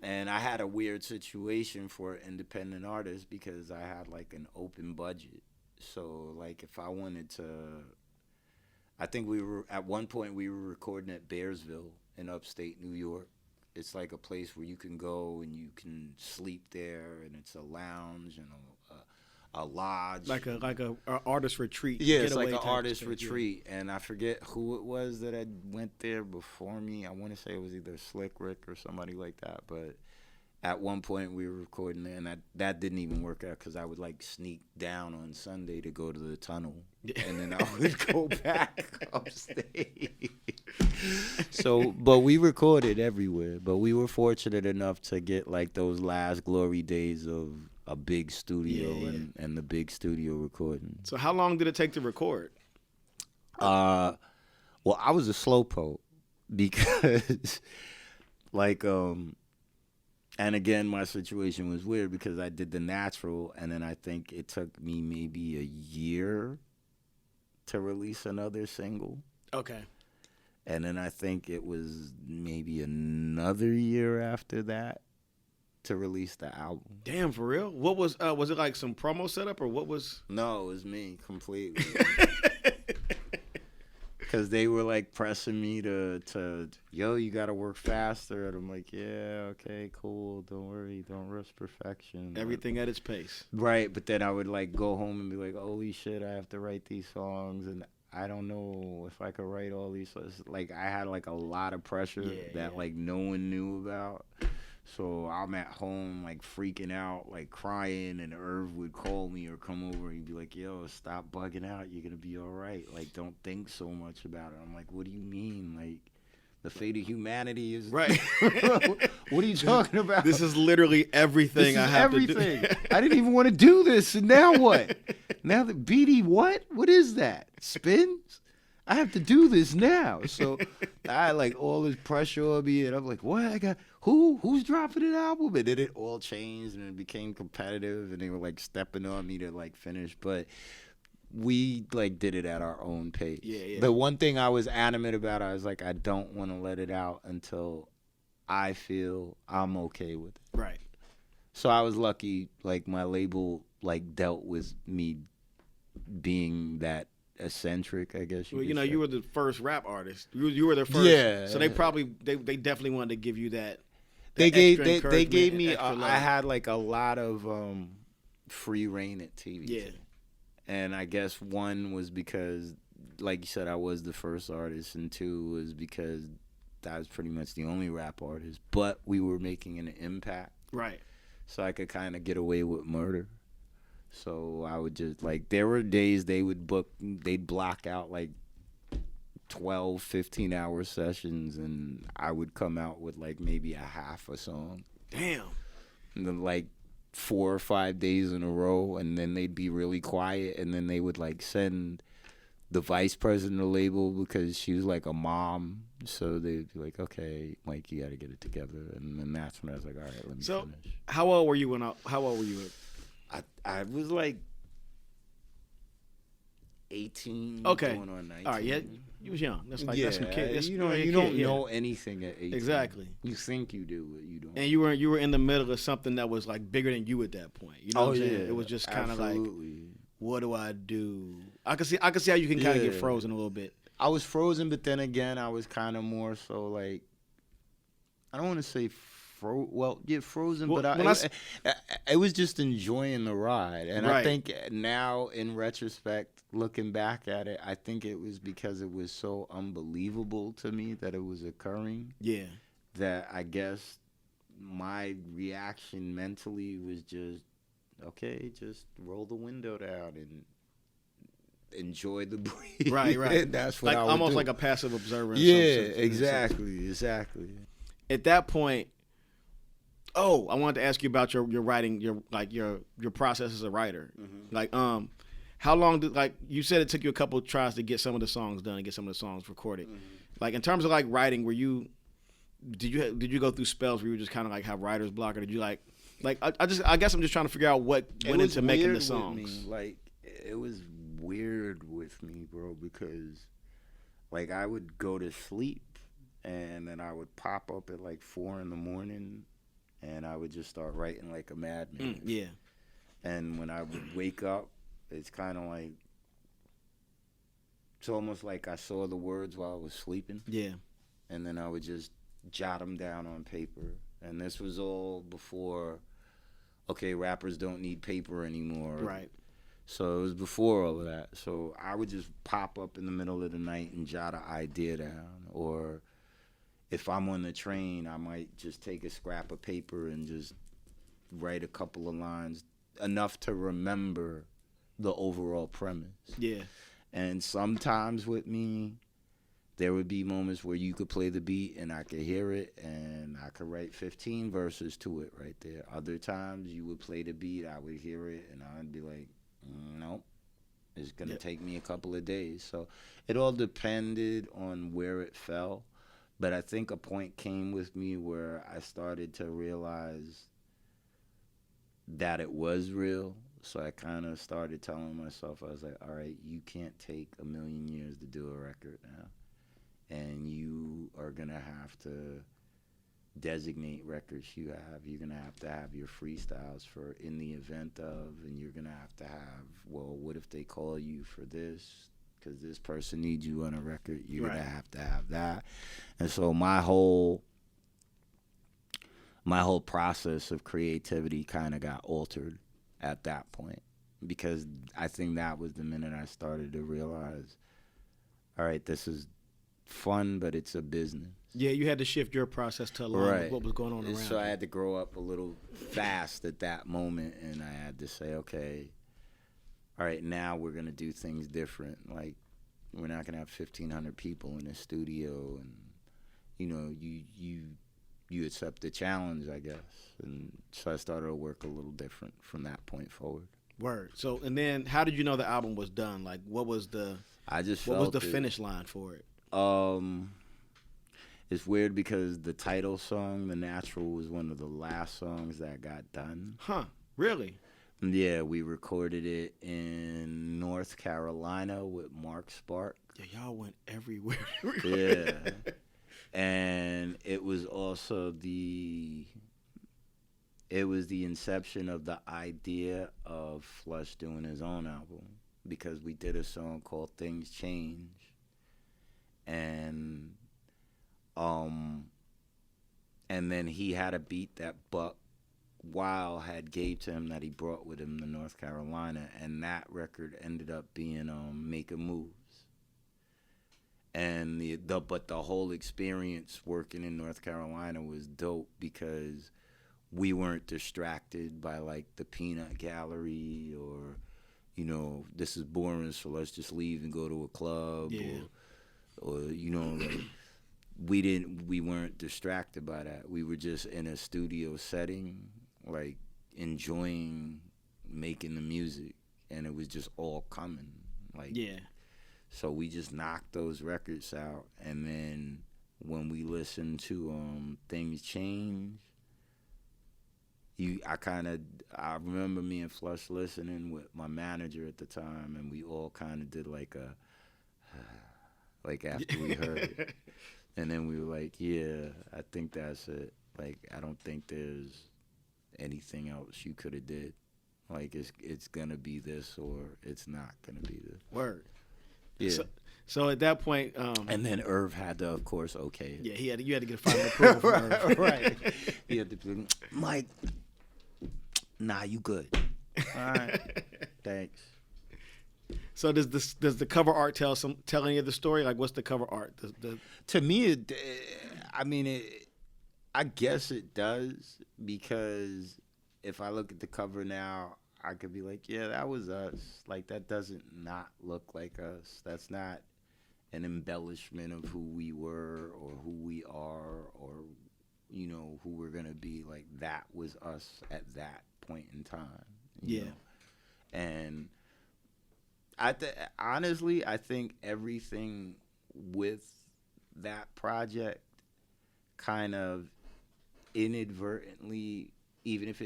And I had a weird situation for independent artists because I had like an open budget. So like if I wanted to, I think at one point we were recording at Bearsville in upstate New York. It's like a place where you can go and you can sleep there, and it's a lounge and a lodge,
like a artist retreat.
Yeah, it's like an artist retreat. Yeah. And I forget who it was that had went there before me. I want to say it was either Slick Rick or somebody like that. But at one point we were recording there, and that didn't even work out because I would like sneak down on Sunday to go to the tunnel, and then I would go back upstate. So, but we recorded everywhere. But we were fortunate enough to get like those last glory days of a big studio and the big studio recording.
So how long did it take to record?
Well, I was a slowpoke because like and again, my situation was weird because I did The Natural, and then I think it took me maybe a year to release another single.
Okay.
And then I think it was maybe another year after that to release the album.
Damn, for real? What was it like some promo setup or what was?
No, it was me completely. Because they were like pressing me to yo, you gotta work faster, and I'm like, yeah, okay, cool, don't worry, don't rush perfection.
Everything at its pace.
Right, but then I would like go home and be like, holy shit, I have to write these songs, and I don't know if I could write all these songs. Like I had like a lot of pressure that like no one knew about. So I'm at home like freaking out, like crying, and Irv would call me or come over and he'd be like, yo, stop bugging out, you're gonna be all right. Like, don't think so much about it. I'm like, what do you mean? Like, the fate of humanity is
right.
What are you talking about?
This is literally everything
this
I have
everything.
to do.
I didn't even want to do this, and now what? Now that BD, what? What is that? Spins? I have to do this now. So I had like all this pressure on me, and I'm like, what? I got who's dropping an album? And then it all changed, and it became competitive, and they were like stepping on me to like finish. But we like did it at our own pace.
Yeah.
The one thing I was adamant about, I was like, I don't want to let it out until I feel I'm okay with it.
Right.
So I was lucky, like my label like dealt with me being that eccentric, I guess.
Well, you know, you were the first rap artist. You were the first.
Yeah.
So they definitely wanted to give you that.
They gave me.
I
had like a lot of free reign at TV.
Yeah.
And I guess one was because, like you said, I was the first artist, and two was because I was pretty much the only rap artist. But we were making an impact.
Right.
So I could kind of get away with murder. So I would just like, there were days they'd block out like 12, 15-hour sessions, and I would come out with like maybe a half a song.
Damn.
And then like 4 or 5 days in a row, and then they'd be really quiet, and then they would like send the vice president of the label because she was like a mom. So they'd be like, okay, Mike, you got to get it together. And then that's when I was like, all right, let me finish.
How old were you?
I was like 18.
Okay.
Going on 19.
All right, yeah, you was young. That's like that's some kid. That's
you
really a
don't
kid,
know anything at 18.
Exactly.
You think you do, but you don't.
And you were in the middle of something that was like bigger than you at that point. You know what I'm saying? It was just kind of like, what do I do? I can see how you can kind of get frozen a little bit.
I was frozen, but then again, I was kind of more so like, I don't want to say frozen,
Well,
but I was just enjoying the ride. And
Right.
I think now, in retrospect, looking back at it, I think it was because it was so unbelievable to me that it was occurring.
Yeah.
That I guess my reaction mentally was just, okay, just roll the window down and enjoy the breeze.
Right.
That's what
like
I would
almost
do.
like a passive observer. In
Yeah,
some sense,
exactly.
At that point, I wanted to ask you about your writing, your process as a writer.
Mm-hmm.
Like, how long did, like, you said it took you a couple of tries to get some of the songs done and get some of the songs recorded.
Mm-hmm.
Like, in terms of like writing, did you go through spells where you just kind of like have writer's block, or did you like I guess I'm just trying to figure out what went into making the songs.
Like, it was weird with me, bro, because like I would go to sleep and then I would pop up at like 4 a.m. and I would just start writing like a madman.
Yeah.
And when I would wake up, it's kind of like, it's almost like I saw the words while I was sleeping.
Yeah.
And then I would just jot them down on paper. And this was all before, okay, rappers don't need paper anymore.
Right.
So it was before all of that. So I would just pop up in the middle of the night and jot an idea down. Or if I'm on the train, I might just take a scrap of paper and just write a couple of lines, enough to remember the overall premise.
Yeah.
And sometimes with me, there would be moments where you could play the beat and I could hear it and I could write 15 verses to it right there. Other times you would play the beat, I would hear it, and I'd be like, nope, it's going to take me a couple of days. So it all depended on where it fell. But I think a point came with me where I started to realize that it was real. So I kind of started telling myself, I was like, all right, you can't take a million years to do a record now. And you are going to have to designate records you have. You're going to have your freestyles for in the event of, and you're going to have, well, what if they call you for this? Because this person needs you on a record. You're going to have that. And so my whole process of creativity kind of got altered at that point, because I think that was the minute I started to realize, all right, this is fun, but it's a business.
Yeah, you had to shift your process to align with what was going on around.
So I had to grow up a little fast at that moment, and I had to say, okay, all right, now we're going to do things different. Like, we're not going to have 1,500 people in a studio, and, you know, you accept the challenge, I guess. And so I started to work a little different from that point forward.
Word. So, and then how did you know the album was done? Like, what was the finish line for it?
It's weird because the title song, The Natural, was one of the last songs that got done.
Huh, really?
Yeah, we recorded it in North Carolina with Mark Spark.
Yeah, y'all went everywhere.
Yeah. And it was also the inception of the idea of Flush doing his own album, because we did a song called Things Change. And then he had a beat that Buck Wild had gave to him that he brought with him to North Carolina, and that record ended up being Making Moves. And but the whole experience working in North Carolina was dope because we weren't distracted by like the peanut gallery or, you know, this is boring, so let's just leave and go to a club.
Yeah.
Or you know, like, we weren't distracted by that. We were just in a studio setting, like enjoying making the music, and it was just all coming. Like,
yeah.
So we just knocked those records out, and then when we listened to Things Change, I remember me and Flush listening with my manager at the time, and we all kind of did like a, like after we heard it. And then we were like, yeah, I think that's it. Like, I don't think there's anything else you could have did. Like, it's going to be this or it's not going to be this.
Word.
Yeah.
So at that point,
and then Irv had to, of course, okay.
Yeah, you had to get a final approval from Irv.
Right. He had to be, Mike, nah, you good. All right. Thanks.
So does the cover art tell any of the story? Like, what's the cover art?
To me, I guess it does, because if I look at the cover now, I could be like, yeah, that was us. Like, that doesn't not look like us. That's not an embellishment of who we were or who we are or, you know, who we're going to be. Like, that was us at that point in time. You know? And honestly, I think everything with that project kind of inadvertently, even if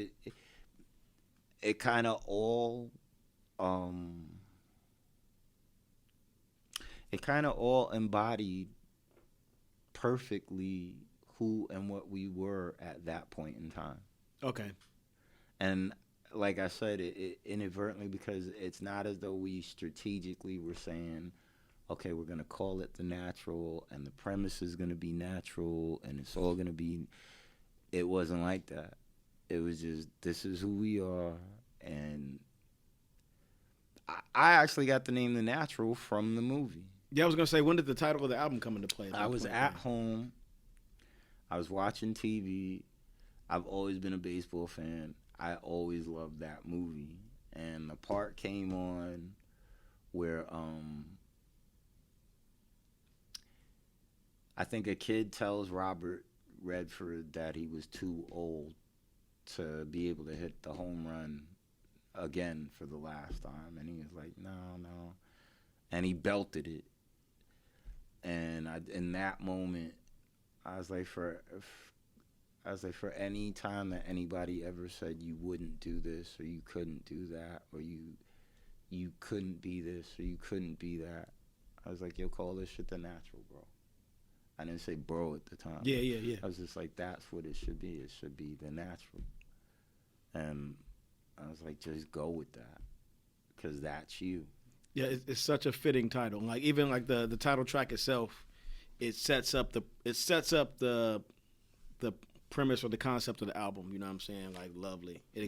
it kind of all embodied perfectly who and what we were at that point in time.
Okay.
And like I said, it inadvertently, because it's not as though we strategically were saying, okay, we're going to call it The Natural, and the premise is going to be natural, and it's all going to be... It wasn't like that. It was just, this is who we are, and I actually got the name The Natural from the movie.
Yeah, I was going to say, when did the title of the album come into play?
I was at home. I was watching TV. I've always been a baseball fan. I always loved that movie. And the part came on where I think a kid tells Robert Redford that he was too old to be able to hit the home run again for the last time. And he was like, no. And he belted it. And in that moment, I was like, for any time that anybody ever said you wouldn't do this or you couldn't do that or you couldn't be this or you couldn't be that, I was like, yo, call this shit The Natural, bro. I didn't say bro at the time.
Yeah.
I was just like, that's what it should be. It should be The Natural. And I was like, just go with that, because that's you.
Yeah, it's such a fitting title. Like, even like the title track itself, it sets up the premise or the concept of the album. You know what I'm saying? Like, lovely. It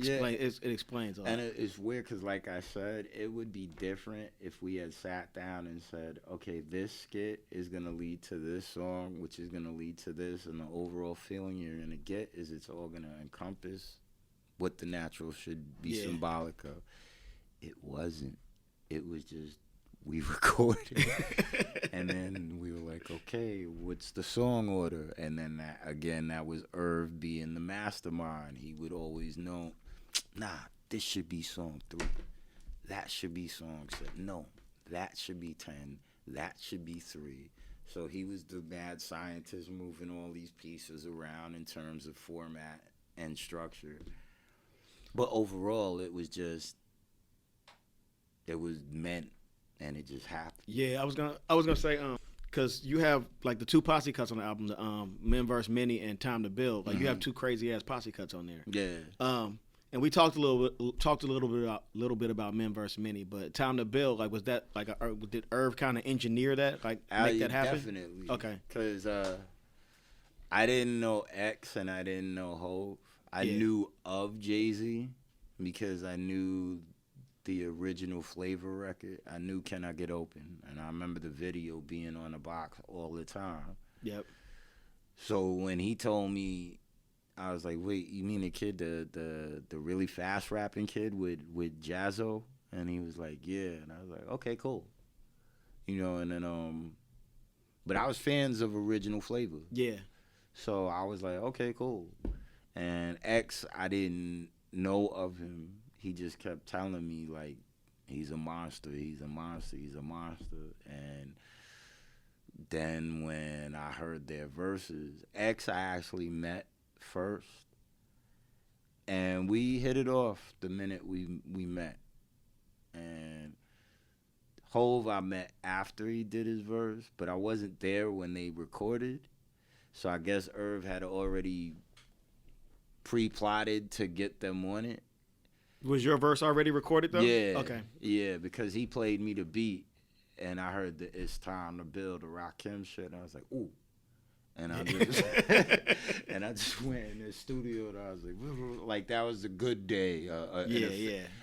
explains all.
And it's weird because, like I said, it would be different if we had sat down and said, okay, this skit is gonna lead to this song, which is gonna lead to this, and the overall feeling you're gonna get is it's all gonna encompass what The Natural should be symbolic of. It wasn't. It was just, we recorded and then we were like, okay, what's the song order? And then that was Irv being the mastermind. He would always know, nah, this should be song 3. That should be song 7. No, that should be 10. That should be 3. So he was the mad scientist moving all these pieces around in terms of format and structure. But overall, it was meant, and it just happened.
Yeah, I was gonna say, because you have like the 2 posse cuts on the album, the Men vs. Many and Time to Build. Like, you have 2 crazy ass posse cuts on there.
Yeah.
And we talked a little bit about Men vs. Many, but Time to Build, like, was that like did Irv kind of engineer that, like, make that happen?
Definitely.
Okay.
Because I didn't know X and I didn't know Hov. I knew of Jay-Z because I knew the original Flavor record. I knew Can I Get Open, and I remember the video being on the box all the time.
Yep.
So when he told me, I was like, wait, you mean the kid, the really fast rapping kid with Jazzo? And he was like, yeah. And I was like, okay, cool. You know, and then but I was fans of original Flavor.
Yeah.
So I was like, okay, cool. And X, I didn't know of him. He just kept telling me, like, he's a monster, he's a monster, he's a monster. And then when I heard their verses, X I actually met first. And we hit it off the minute we met. And Hov I met after he did his verse, but I wasn't there when they recorded. So I guess Irv had already pre-plotted to get them on it.
Was your verse already recorded though?
Yeah.
Okay.
Yeah, because he played me the beat, and I heard the "It's Time to Build a Rakim" shit, and I was like, ooh. And I just and I just went in the studio, and I was like that was a good day.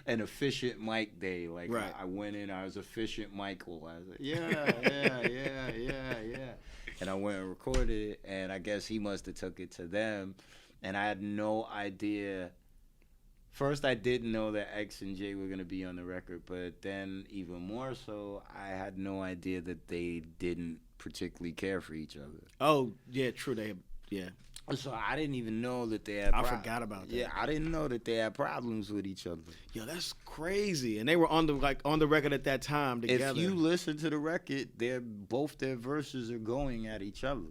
An efficient mic day. Like
right.
I went in, I was efficient Michael. I was like, yeah. And I went and recorded it, and I guess he must have took it to them, and I had no idea. First, I didn't know that X and J were going to be on the record, but then even more so, I had no idea that they didn't particularly care for each other.
Oh, yeah, true.
So I didn't even know that they had
I forgot about that.
Yeah, I didn't know that they had problems with each other.
Yo, that's crazy. And they were on the record at that time together.
If you listen to the record, both their verses are going at each other.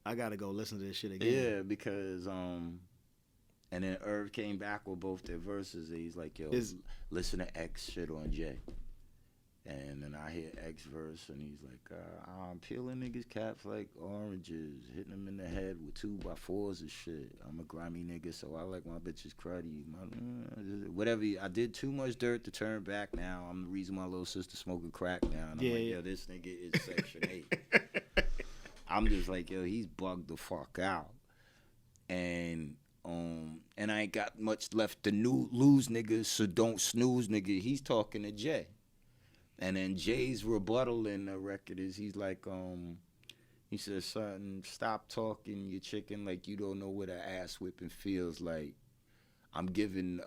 I got to go listen to this shit again.
Yeah, because and then Irv came back with both their verses, and he's like, yo, listen to X shit on J. And then I hear X verse, and he's like, I'm peeling niggas' caps like oranges, hitting them in the head with 2x4s and shit. I'm a grimy nigga, so I like my bitches cruddy. Whatever. I did too much dirt to turn back now. I'm the reason my little sister smoking crack now. And I'm like, yo, this nigga is Section 8. I'm just like, yo, he's bugged the fuck out. And I ain't got much left to lose, nigga, so don't snooze, nigga. He's talking to Jay. And then Jay's rebuttal in the record is he's like, he says, son, stop talking your chicken like you don't know what an ass whipping feels like. I'm giving,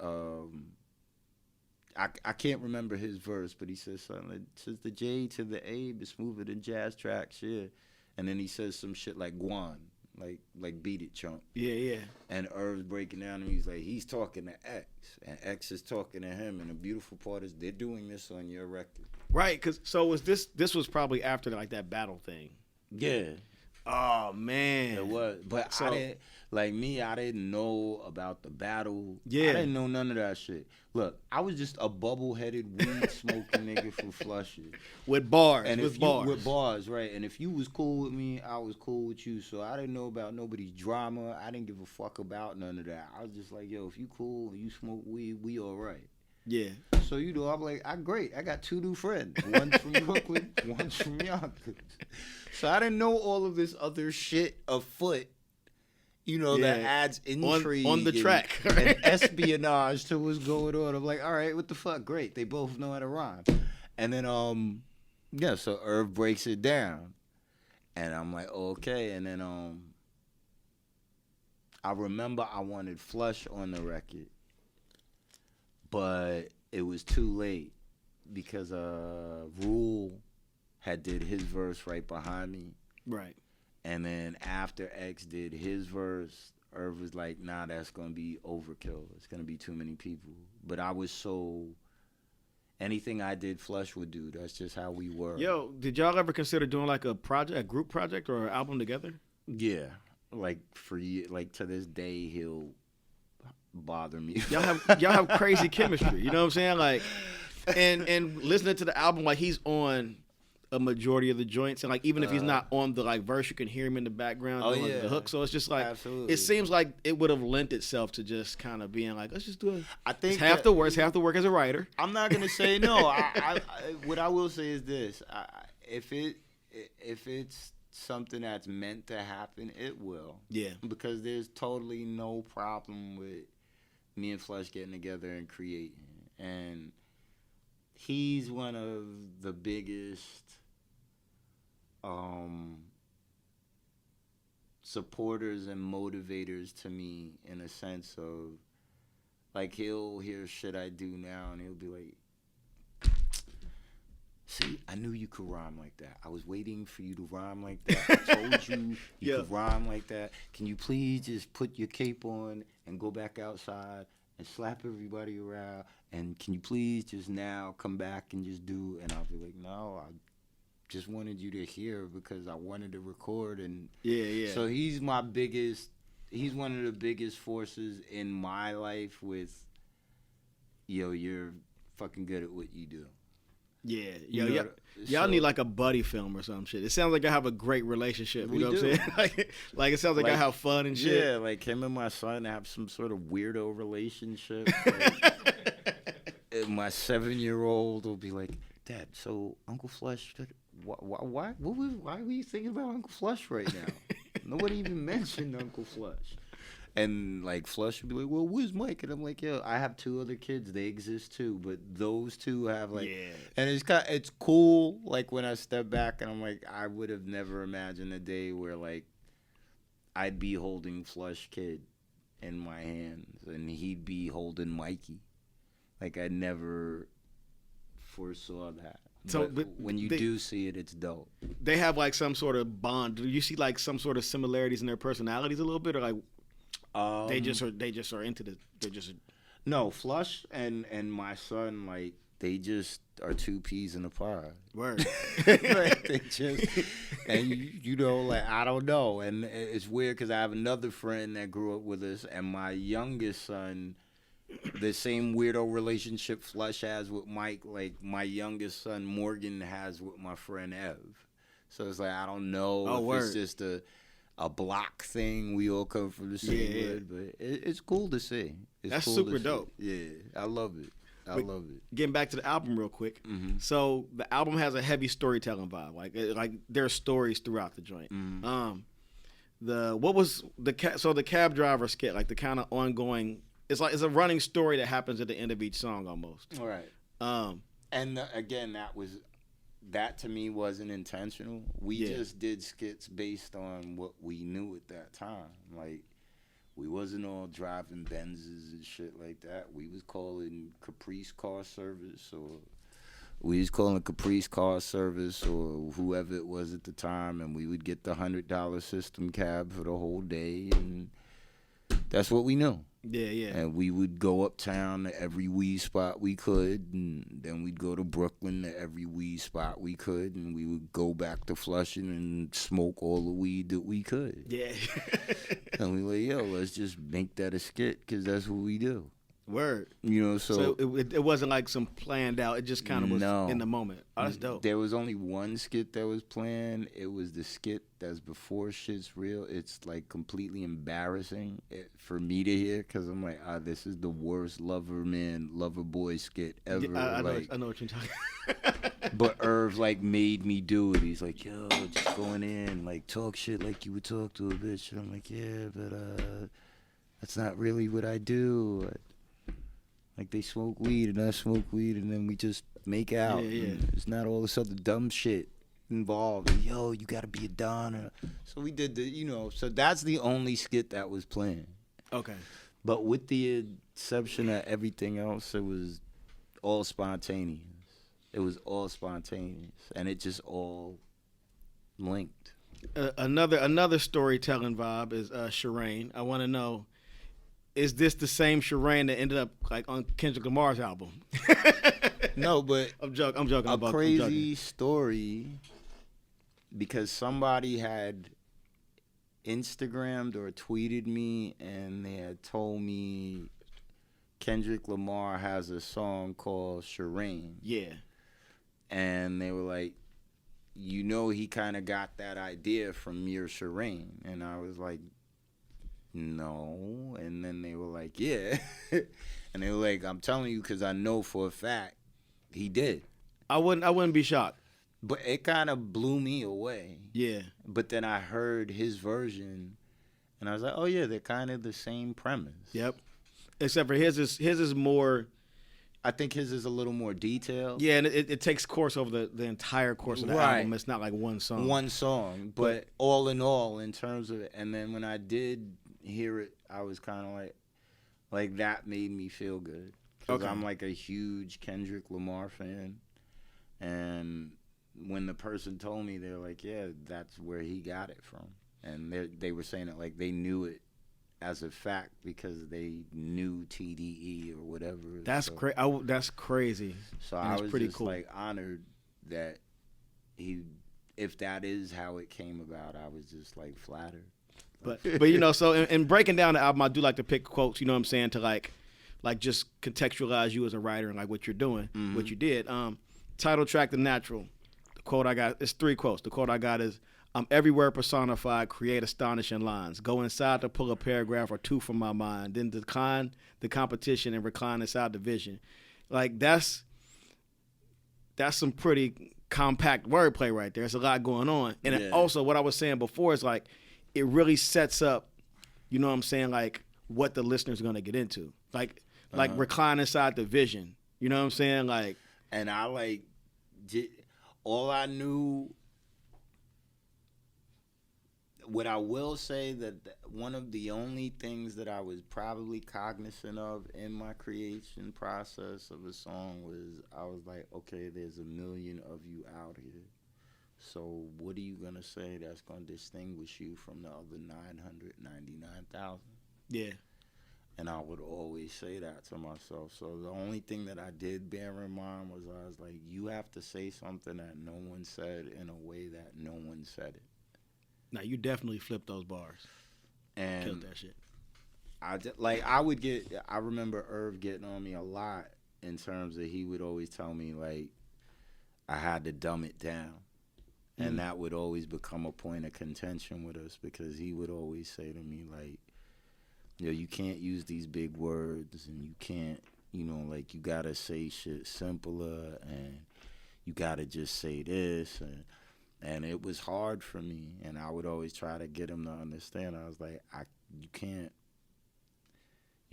I can't remember his verse, but he says, son, it says the J to the A, but smoother than jazz tracks, yeah. And then he says some shit like Guan. Like beat it, chump. Yeah. And Irv's breaking down, and he's like, he's talking to X, and X is talking to him. And the beautiful part is they're doing this on your record,
right? This was probably after like that battle thing.
Yeah.
Oh man,
it was. But I didn't know about the battle.
Yeah,
I didn't know none of that shit. Look, I was just a bubble-headed weed smoking nigga from Flushing
with bars.
With bars, right? And if you was cool with me, I was cool with you. So I didn't know about nobody's drama. I didn't give a fuck about none of that. I was just like, yo, if you cool and you smoke weed, we all right.
Yeah.
So I'm like, great. I got two new friends. One's from Brooklyn, one's from Yonkers. So I didn't know all of this other shit afoot. That adds intrigue
on the track.
And espionage to what's going on. I'm like, all right, what the fuck? Great. They both know how to rhyme. And then, so Irv breaks it down. And I'm like, okay. And then I remember I wanted Flush on the record. But it was too late because Rule had did his verse right behind me.
Right.
And then after X did his verse, Irv was like, nah, that's going to be overkill. It's going to be too many people. But I was anything I did, Flush would do. That's just how we were.
Yo, did y'all ever consider doing like a group project or an album together?
Yeah. Like to this day, he'll bother me.
Y'all have crazy chemistry. You know what I'm saying? Like, and listening to the album, like he's on a majority of the joints, and like even if he's not on the like verse, you can hear him in the background doing the hook. So it's just like Absolutely. It seems like it would have lent itself to just kind of being like, let's just do it.
I think
it's half the work as a writer.
I'm not gonna say no. I what I will say is this: if it's something that's meant to happen, it will.
Yeah.
Because there's totally no problem with me and Flush getting together and creating, and he's one of the biggest supporters and motivators to me, in a sense of like he'll hear shit I do now and he'll be like, see, I knew you could rhyme like that. I was waiting for you to rhyme like that. I told you could rhyme like that. Can you please just put your cape on and go back outside and slap everybody around? And can you please just now come back and just do? And I'll be like, no, I just wanted you to hear because I wanted to record. And
yeah.
So he's my biggest he's one of the biggest forces in my life with, you're fucking good at what you do.
Yeah, y'all
So-
need like a buddy film or some shit. It sounds like I have a great relationship. You
We
know what I'm
do.
saying? like it sounds like I have fun and shit.
Yeah, like him and my son have some sort of weirdo relationship. And my 7-year-old will be like, Dad, so Uncle Flush, why were you thinking about Uncle Flush right now? Nobody even mentioned Uncle Flush. And like Flush would be like, well, where's Mike? And I'm like, yo, I have 2 other kids. They exist too, but those 2 have like, and it's cool. Like when I step back and I'm like, I would have never imagined a day where like I'd be holding Flush Kid in my hands and he'd be holding Mikey. Like I never foresaw that.
So,
but when you do see it, it's dope.
They have like some sort of bond. Do you see like some sort of similarities in their personalities a little bit, or like they just are into the
No, Flush and my son, like they just are 2 peas in a pod.
Word.
Like, they just, and like I don't know, and it's weird because I have another friend that grew up with us, and my youngest son, the same weirdo relationship Flush has with Mike, like my youngest son Morgan has with my friend Ev. So it's like I don't know if it's just a block thing. We all come from the same hood, but it's cool to see.
That's
cool
super dope.
Yeah, I love it. I love it.
Getting back to the album real quick.
Mm-hmm.
So the album has a heavy storytelling vibe. Like there are stories throughout the joint.
Mm-hmm.
The cab driver skit, like the kind of ongoing. It's a running story that happens at the end of each song almost.
All right. And again, that to me wasn't intentional. We just did skits based on what we knew at that time. Like, we wasn't all driving Benzes and shit like that. We was calling Caprice Car Service, or whoever it was at the time, and we would get the $100 system cab for the whole day, and that's what we knew.
Yeah.
And we would go uptown to every weed spot we could, and then we'd go to Brooklyn to every weed spot we could, and we would go back to Flushing and smoke all the weed that we could.
Yeah.
And we were like, yo, let's just make that a skit, because that's what we do.
Word.
So
it wasn't like some planned out. It just kind of was in the moment. Oh, that's dope.
There was only one skit that was planned. It was the skit that's before Shit's Real. It's like completely embarrassing for me to hear, because I'm like, this is the worst lover boy skit ever.
I know what you're talking.
But Irv like made me do it. He's like, yo, just going in, like talk shit like you would talk to a bitch. And I'm like, yeah, but that's not really what I do. Like, they smoke weed and I smoke weed, and then we just make out.
Yeah.
It's not all this other dumb shit involved. Yo, you gotta be a Don. So we did so that's the only skit that was planned.
Okay.
But with the exception of everything else, it was all spontaneous. And it just all linked.
Another storytelling vibe is Shireen. I want to know, is this the same Shireen that ended up like on Kendrick Lamar's album?
No, but
I'm joking.
A crazy story, because somebody had Instagrammed or tweeted me, and they had told me Kendrick Lamar has a song called Shireen.
Yeah.
And they were like, he kind of got that idea from your Shireen. And I was like, no. And then they were like, yeah. And they were like, I'm telling you because I know for a fact he did.
I wouldn't be shocked.
But it kind of blew me away.
Yeah.
But then I heard his version, and I was like, oh yeah, they're kind of the same premise.
Yep. Except for his is more.
I think his is a little more detailed.
Yeah, and it takes course over the entire course of the album. It's not like one song.
One song, but all in all, in terms of it. And then when I did hear it, I was kind of like that made me feel good. Because I'm like a huge Kendrick Lamar fan. And when the person told me, they're like, yeah, that's where he got it from. And they were saying it like they knew it as a fact because they knew TDE or whatever.
That's that's crazy.
So I was pretty just cool. Like honored that if that is how it came about, I was just like flattered.
But you know, so in breaking down the album, I do like to pick quotes. You know what I'm saying, to like just contextualize you as a writer and like what you're doing, what you did. Title track, The Natural. The quote I got, it's 3 quotes. The quote I got is, I'm everywhere personified, create astonishing lines. Go inside to pull a paragraph or 2 from my mind, then decline the competition and recline inside the vision. Like that's some pretty compact wordplay right there. There's a lot going on. And it also, what I was saying before is like, it really sets up, you know what I'm saying, like what the listener's gonna get into. Like recline inside the vision. You know what I'm saying? Like,
and I like, all I knew. What I will say that one of the only things that I was probably cognizant of in my creation process of a song was I was like, okay, there's a million of you out here. So what are you going to say that's going to distinguish you from the other 999,000?
Yeah.
And I would always say that to myself. So the only thing that I did bear in mind was I was like, you have to say something that no one said in a way that no one said it.
Now you definitely flipped those bars and killed that shit.
I remember Irv getting on me a lot in terms of he would always tell me like I had to dumb it down, and that would always become a point of contention with us because he would always say to me like, you know, you can't use these big words and you can't, you know, like you gotta say shit simpler and you gotta just say this and it was hard for me, and I would always try to get him to understand. I was like, you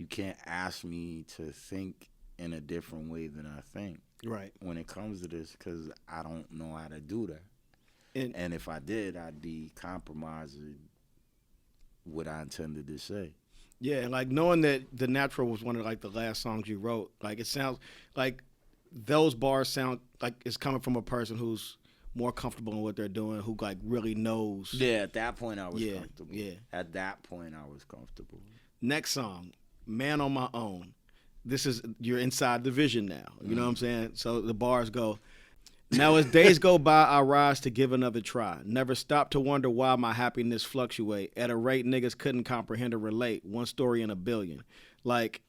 can't ask me to think in a different way than I think.
Right.
When it comes to this, because I don't know how to do that. And if I did, I'd be compromising what I intended to say.
Yeah, and like knowing that The Natural was one of like the last songs you wrote, like it sounds like those bars sound like it's coming from a person who's more comfortable in what they're doing, who like really knows.
Yeah, at that point I was comfortable.
Yeah.
At that point I was comfortable.
Next song, Man on My Own. This is, you're inside the vision now. You know what I'm saying? So the bars go, now as days go by, I rise to give another try. Never stop to wonder why my happiness fluctuate. At a rate niggas couldn't comprehend or relate. One story in a billion. Like,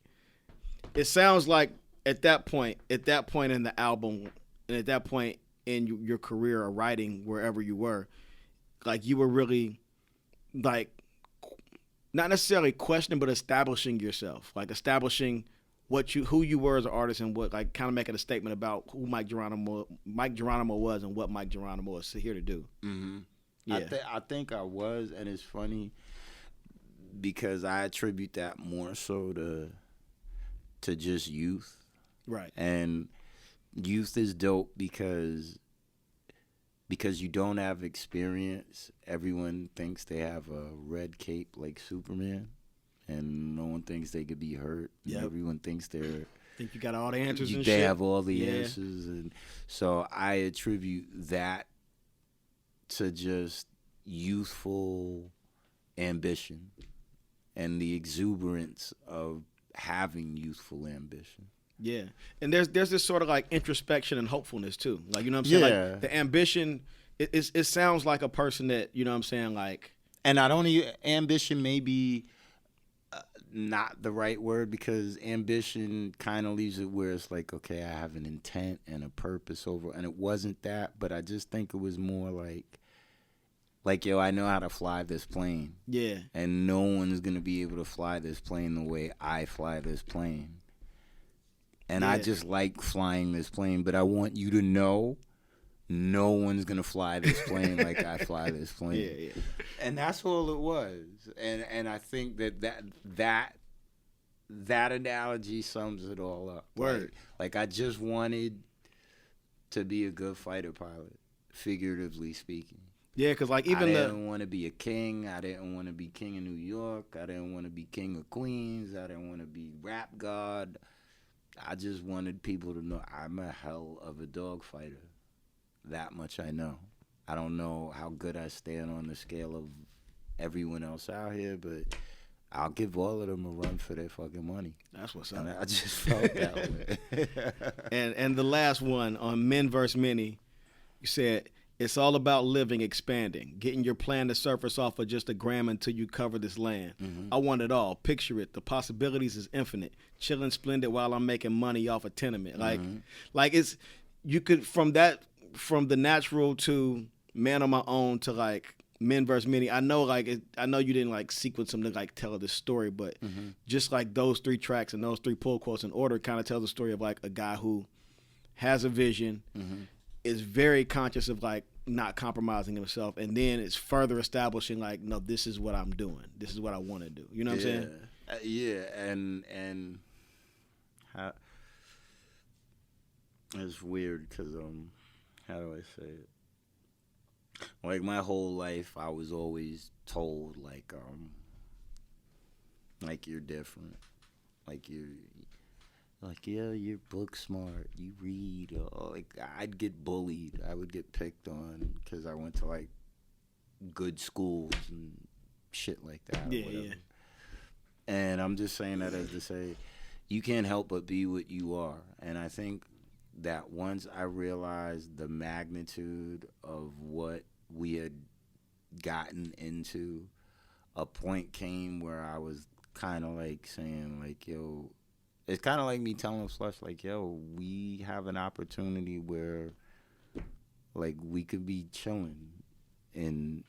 it sounds like at that point in the album, and at that point in your career or writing, wherever you were, like you were really like not necessarily questioning but establishing yourself, like establishing who you were as an artist and what, like kind of making a statement about who Mike Geronimo was and what Mike Geronimo is here to do. Yeah.
I think I was, and it's funny because I attribute that more so to just youth.
Right.
And youth is dope because you don't have experience. Everyone thinks they have a red cape like Superman, and no one thinks they could be hurt.
Yep.
Everyone thinks think
you got all the answers and
they
shit.
have all the answers, and so I attribute that to just youthful ambition and the exuberance of having youthful ambition.
Yeah, and there's this sort of like introspection and hopefulness too. Like, you know what I'm saying?
Yeah.
Like the ambition, it sounds like a person that, you know what I'm saying, like.
And not only ambition may be not the right word, because ambition kind of leaves it where it's like, okay, I have an intent and a purpose over, and it wasn't that, but I just think it was more like, yo, I know how to fly this plane.
Yeah. And
no one's going to be able to fly this plane the way I fly this plane. And I just like flying this plane, but I want you to know no one's going to fly this plane like I fly this plane.
Yeah.
And that's all it was. And I think that analogy sums it all up.
Word.
Like I just wanted to be a good fighter pilot, figuratively speaking.
Yeah, because like even
I didn't want to be a king. I didn't want to be king of New York. I didn't want to be king of Queens. I didn't want to be rap god. I just wanted people to know I'm a hell of a dog fighter. That much I know. I don't know how good I stand on the scale of everyone else out here, but I'll give all of them a run for their fucking money.
That's what's up.
And I just felt that way.
And the last one on Men vs. Many, you said, It's all about living, expanding, getting your plan to surface off of just a gram until you cover this land. I want it all. Picture it. The possibilities is infinite. Chilling splendid while I'm making money off a tenement. Like it's, you could, from the natural to man on my own to like men versus many. I know I know you didn't like sequence them to like tell this story, but just like those 3 tracks and those 3 pull quotes in order kind of tells the story of like a guy who has a vision, is very conscious of like not compromising himself, and then it's further establishing like, no, this is what I'm doing. This is what I want to do. You know what I'm saying?
Yeah, and how, it's weird because how do I say it? Like my whole life, I was always told like you're different, like you're book smart, you read. Like I'd get bullied, I would get picked on because I went to like good schools and shit like that.
Yeah.
And I'm just saying that as to say, you can't help but be what you are. And I think that once I realized the magnitude of what we had gotten into, a point came where I was kind of like saying like, yo, it's kind of like me telling Flush like, yo, we have an opportunity where like we could be chilling in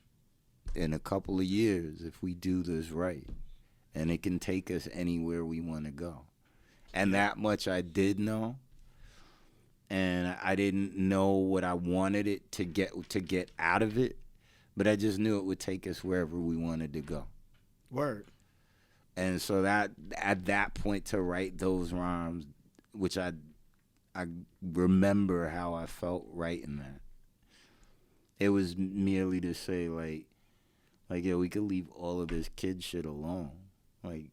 a couple of years if we do this right, and it can take us anywhere we want to go. And that much I did know. And I didn't know what I wanted it to get out of it, but I just knew it would take us wherever we wanted to go.
Word.
And so that at that point to write those rhymes, which I remember how I felt writing that. It was merely to say like yo, we could leave all of this kid shit alone. Like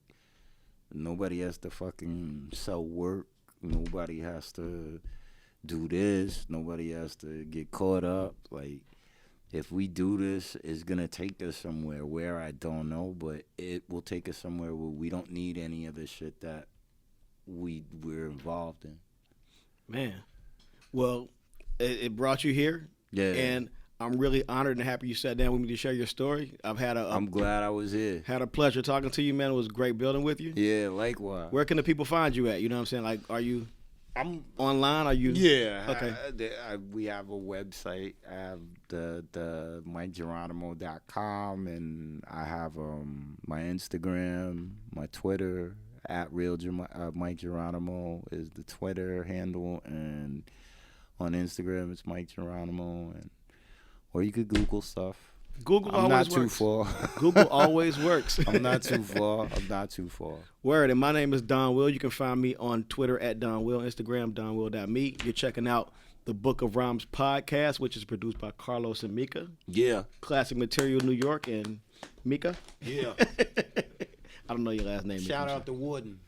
nobody has to fucking sell work. Nobody has to do this. Nobody has to get caught up. Like, if we do this, it's going to take us somewhere where I don't know, but it will take us somewhere where we don't need any of the shit that we're involved in.
Man. Well, it brought you here.
Yeah.
And I'm really honored and happy you sat down with me to share your story.
I'm glad I was here.
Had a pleasure talking to you, man. It was great building with you.
Yeah, likewise.
Where can the people find you at? You know what I'm saying? Like, I'm online. Are you?
Yeah.
Okay.
We have a website. I have the MikeGeronimo.com, and I have my Instagram, my Twitter at Mike Geronimo is the Twitter handle, and on Instagram it's Mike Geronimo, or you could Google stuff.
Google
I'm
always
not
works.
too far.
Google always works.
I'm not too far.
Word. And my name is Donwill. You can find me on Twitter at Donwill, Instagram, donwill.me. You're checking out the Book of Rhymes podcast, which is produced by Carlos and Mika.
Yeah.
Classic Material New York and Mika.
Yeah.
I don't know your last name.
Shout out to Wooden.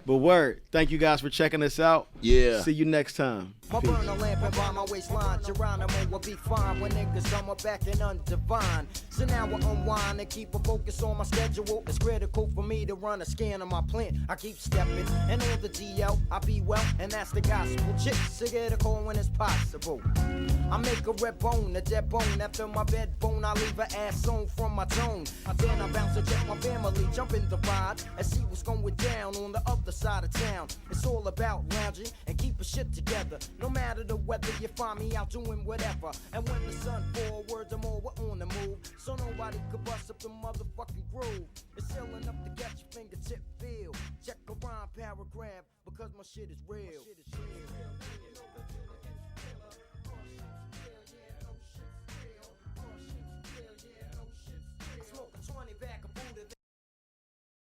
But word, thank you guys for checking us out.
Yeah.
See you next time.
My burner lamp and by my waistline, Geronimo will be fine when niggas come up back and undivine. So now I unwind and keep a focus on my schedule. It's critical for me to run a scan on my plant. I keep stepping and on the DL, I be well, and that's the gospel. Chicks to get a call when it's possible. I make a red bone, a dead bone after my bed bone. I leave an ass on from my tone. Then I bounce and check my family, jump in the ride and see what's going down on the other side of town. It's all about lounging and keeping shit together. No matter the weather, you find me out doing whatever. And when the sun forwards, I'm over on the move. So nobody could bust up the motherfucking groove. It's still enough to get your fingertip feel. Check a rhyme paragraph because my shit is real.